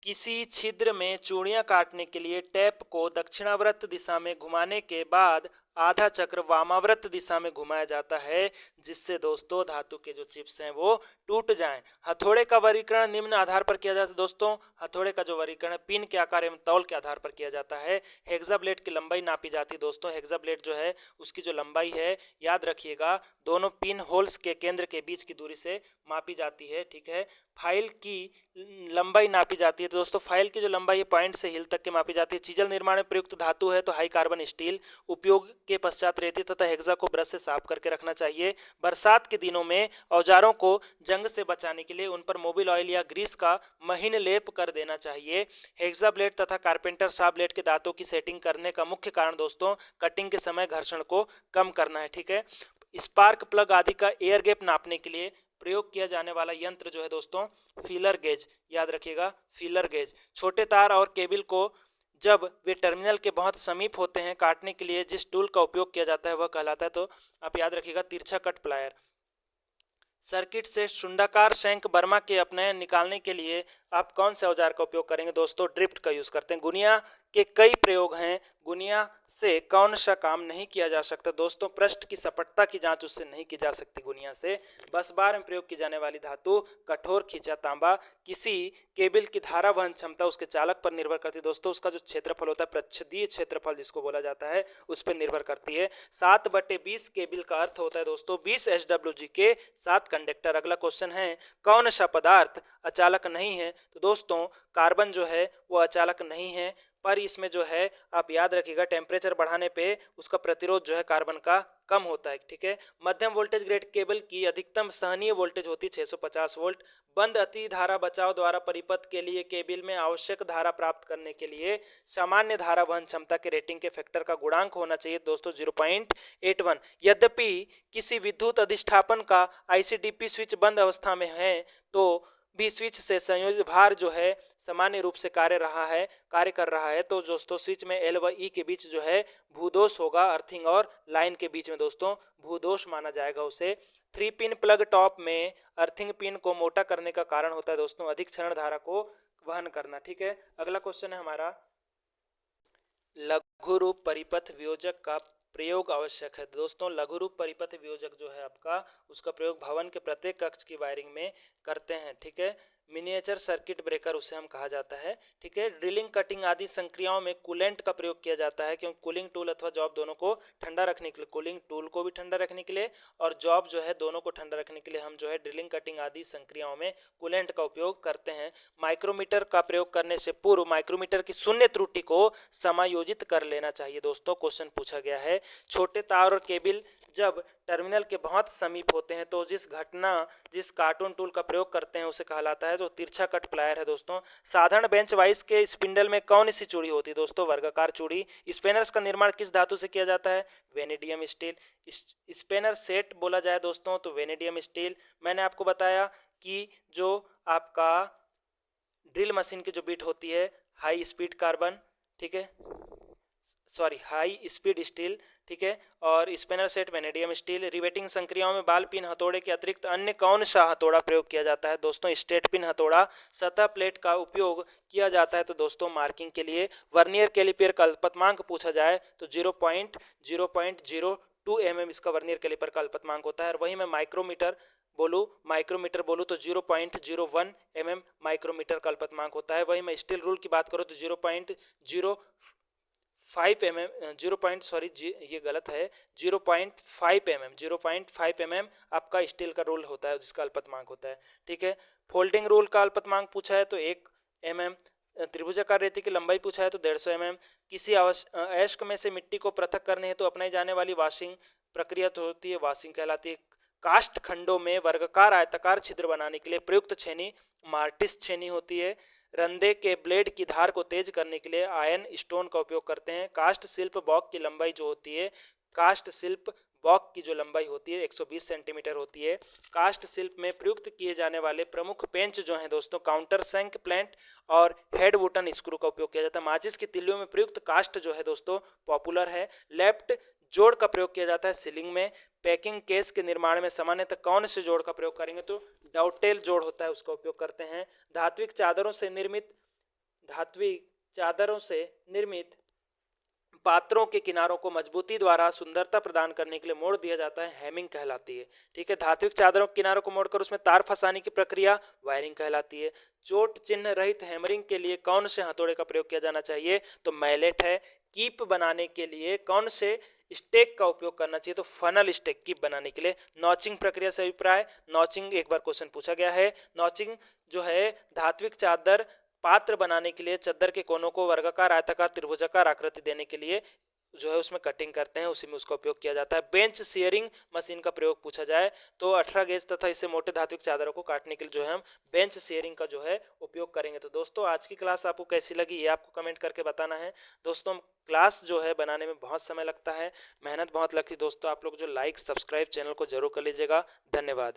किसी छिद्र में चूड़ियां काटने के लिए टैप को दक्षिणावर्त दिशा में घुमाने के बाद आधा चक्र वामावर्त दिशा में घुमाया जाता है, जिससे दोस्तों धातु के जो चिप्स हैं वो टूट जाएं। हथौड़े का वर्गीकरण निम्न आधार पर किया जाता है, दोस्तों हथौड़े का जो वर्गीकरण पिन के आकार एवं तौल के आधार पर किया जाता है। हेक्सा ब्लेड की लंबाई नापी जाती है, दोस्तों हेक्सा ब्लेड जो है उसकी जो लंबाई है याद रखिएगा दोनों पिन होल्स के केंद्र के बीच की दूरी से मापी जाती है। ठीक है, फाइल की लंबाई नापी जाती है, तो दोस्तों फाइल की जो लंबाई है पॉइंट से हिल तक की मापी जाती है। चीजल निर्माण में प्रयुक्त धातु है तो हाई कार्बन स्टील। उपयोग के पश्चात रेती तथा हेक्सा को ब्रश से साफ करके रखना चाहिए। बरसात के दिनों में औजारों को जंग से बचाने के लिए उन पर मोबिल ऑयल या ग्रीस का महीन लेप कर देना चाहिए। हेक्सा ब्लेड तथा कारपेंटर शॉप ब्लेड के दांतों की सेटिंग करने का मुख्य कारण दोस्तों कटिंग के समय घर्षण को कम करना है। ठीक है, स्पार्क प्लग आदि का एयर गैप नापने के लिए प्रयोग किया जाने वाला यंत्र जो है दोस्तों फीलर गेज, याद रखिएगा फीलर गेज। छोटे तार और केबल को जब वे टर्मिनल के बहुत समीप होते हैं काटने के लिए जिस टूल का उपयोग किया जाता है वह कहलाता है, तो आप याद रखिएगा तिरछा कट प्लायर। सर्किट से शुंडाकार शंख बर्मा के अपने निकालने के लिए आप कौन से औजार का उपयोग करेंगे, दोस्तों ड्रिफ्ट का यूज करते हैं। गुनिया के कई प्रयोग हैं, गुनिया से कौन सा काम नहीं किया जा सकता, दोस्तों पृष्ठ की सपाटता की जांच उससे नहीं की जा सकती गुनिया से। बस बार में प्रयोग की जाने वाली धातु कठोर खींचा तांबा। किसी केबल की धारा वहन क्षमता उसके चालक पर निर्भर करती है, दोस्तों उसका जो क्षेत्रफल होता है प्रच्छदीय क्षेत्रफल जिसको बोला जाता है उस पर निर्भर करती है। 7/20 केबल का अर्थ होता है दोस्तों 20 SWG के 7 कंडक्टर। अगला क्वेश्चन है कौन सा पदार्थ अचालक नहीं है, तो दोस्तों कार्बन जो है वो अचालक नहीं है, पर इसमें जो है आप याद रखिएगा टेम्परेचर बढ़ाने पे उसका प्रतिरोध जो है कार्बन का कम होता है। ठीक है, मध्यम वोल्टेज ग्रेड केबल की अधिकतम सहनीय वोल्टेज होती है 650 वोल्ट। बंद अति धारा बचाव द्वारा परिपथ के लिए केबल में आवश्यक धारा प्राप्त करने के लिए सामान्य धारा वहन क्षमता के रेटिंग के फैक्टर का गुणांक होना चाहिए दोस्तों 0.81। यद्यपि किसी विद्युत अधिष्ठापन का ICDP स्विच बंद अवस्था में है तो भी स्विच से संयोजित भार जो है सामान्य रूप से कार्य कर रहा है, तो दोस्तों स्विच में L व E के बीच जो है भूदोष होगा, अर्थिंग और लाइन के बीच में दोस्तों भूदोष माना जाएगा उसे। 3 पिन प्लग टॉप में अर्थिंग पिन को मोटा करने का कारण होता है दोस्तों अधिक क्षरण धारा को वहन करना। ठीक है, अगला क्वेश्चन है हमारा लघु रूप परिपथ वियोजक का प्रयोग आवश्यक है। दोस्तों लघु रूप परिपथ वियोजक जो है आपका, उसका प्रयोग भवन के प्रत्येक कक्ष की वायरिंग में करते हैं। ठीक है, मिनिएचर सर्किट ब्रेकर उसे हम कहा जाता है। ठीक है, ड्रिलिंग कटिंग आदि संक्रियाओं में कूलेंट का प्रयोग किया जाता है, क्योंकि कूलिंग टूल अथवा जॉब दोनों को ठंडा रखने के लिए, कूलिंग टूल को भी ठंडा रखने के लिए और जॉब जो है दोनों को ठंडा रखने के लिए हम जो है ड्रिलिंग कटिंग आदि संक्रियाओं में कूलेंट का उपयोग करते हैं। माइक्रोमीटर का प्रयोग करने से पूर्व माइक्रोमीटर की शून्य त्रुटि को समायोजित कर लेना चाहिए। दोस्तों क्वेश्चन पूछा गया है, छोटे तार और केबल जब टर्मिनल के बहुत समीप होते हैं तो जिस कार्टून टूल का प्रयोग करते हैं उसे कहलाता है, जो तिरछा कट प्लायर है। दोस्तों साधारण बेंच वाइस के स्पिंडल में कौन सी चूड़ी होती है? दोस्तों वर्गाकार चूड़ी। स्पेनर्स का निर्माण किस धातु से किया जाता है? Vanadium steel. स्पेनर सेट बोला जाए दोस्तों तो वेनेडियम स्टील। मैंने आपको बताया कि जो आपका ड्रिल मशीन की जो बिट होती है हाई स्पीड कार्बन, ठीक है, सॉरी हाई स्पीड स्टील, ठीक है, और spanner set vanadium steel. Riveting संक्रियाओं में बाल पिन हथौड़े के अतिरिक्त अन्य कौन सा हथौड़ा प्रयोग किया जाता है? दोस्तों स्ट्रेट पिन हथौड़ा। सतह प्लेट का उपयोग किया जाता है तो दोस्तों मार्किंग के लिए। वर्नियर कैलिपर का अल्पतमांक पूछा जाए तो 0.02 mm इसका वर्नियर कैलिपर का अल्पतमांक होता है। और वही मैं माइक्रोमीटर बोलूँ तो 0.01 mm माइक्रोमीटर का अल्पतमांक होता है। वही मैं स्टील रूल की बात करूँ तो 0.05 mm ये गलत है, 0.5 mm आपका स्टील का रूल होता है जिसका अल्पतमांक होता है। ठीक है, फोल्डिंग रूल का अल्पतमांक पूछा है तो 1 mm। त्रिभुजाकार रेती की लंबाई पूछा है तो 150 mm। किसी अयस्क में से मिट्टी को पृथक करने हेतु अपनाई जाने वाली वाशिंग प्रक्रिया तो होती है वाशिंग कहलाती है। कास्ट खंडों में वर्गाकार आयताकार छिद्र बनाने के लिए प्रयुक्त छेनी मार्टिस छेनी होती है। रंधे के ब्लेड की धार को तेज करने के लिए आयन स्टोन का उपयोग करते हैं। कास्ट शिल्प बॉक की लंबाई जो होती है, कास्ट शिल्प बॉक की जो लंबाई होती है 120 सेंटीमीटर होती है। कास्ट शिल्प में प्रयुक्त किए जाने वाले प्रमुख पेंच जो हैं दोस्तों, काउंटर सैंक प्लेंट और हेड वुटन स्क्रू का उपयोग किया जाता है। माचिस की तिल्लियों में प्रयुक्त कास्ट जो है दोस्तों पॉपुलर है। लेफ्ट जोड़ का प्रयोग किया जाता है सीलिंग में। पैकिंग केस के निर्माण में सामान्यतः कौन से जोड़ का प्रयोग करेंगे तो डाउटेल जोड़ होता है, उसका उपयोग करते हैं। धात्विक चादरों से निर्मित पात्रों के किनारों को मजबूती द्वारा सुंदरता प्रदान करने के लिए मोड़ दिया जाता है, हैमिंग कहलाती है। ठीक है, धात्विक चादरों के किनारों को मोड़कर उसमें तार फंसाने की प्रक्रिया वायरिंग कहलाती है। चोट चिन्ह रहित हैमरिंग के लिए कौन से हथौड़े का प्रयोग किया जाना चाहिए तो मैलेट है। कीप बनाने के लिए कौन से स्टेक का उपयोग करना चाहिए तो फनल स्टेक कीप बनाने के लिए। नॉचिंग प्रक्रिया से अभिप्राय, नॉचिंग एक बार क्वेश्चन पूछा गया है। नॉचिंग जो है धात्विक चादर पात्र बनाने के लिए चद्दर के कोनों को वर्गाकार आयताकार त्रिभुजाकार आकृति देने के लिए जो है उसमें कटिंग करते हैं, उसी में उसका उपयोग किया जाता है। बेंच शेयरिंग मशीन का प्रयोग पूछा जाए तो 18 गेज तथा इससे मोटे धात्विक चादरों को काटने के लिए जो है हम बेंच शेयरिंग का जो है उपयोग करेंगे। तो दोस्तों आज की क्लास आपको कैसी लगी ये आपको कमेंट करके बताना है। दोस्तों क्लास जो है बनाने में बहुत समय लगता है, मेहनत बहुत लगती है। दोस्तों आप लोग जो लाइक सब्सक्राइब चैनल को जरूर कर लीजिएगा। धन्यवाद।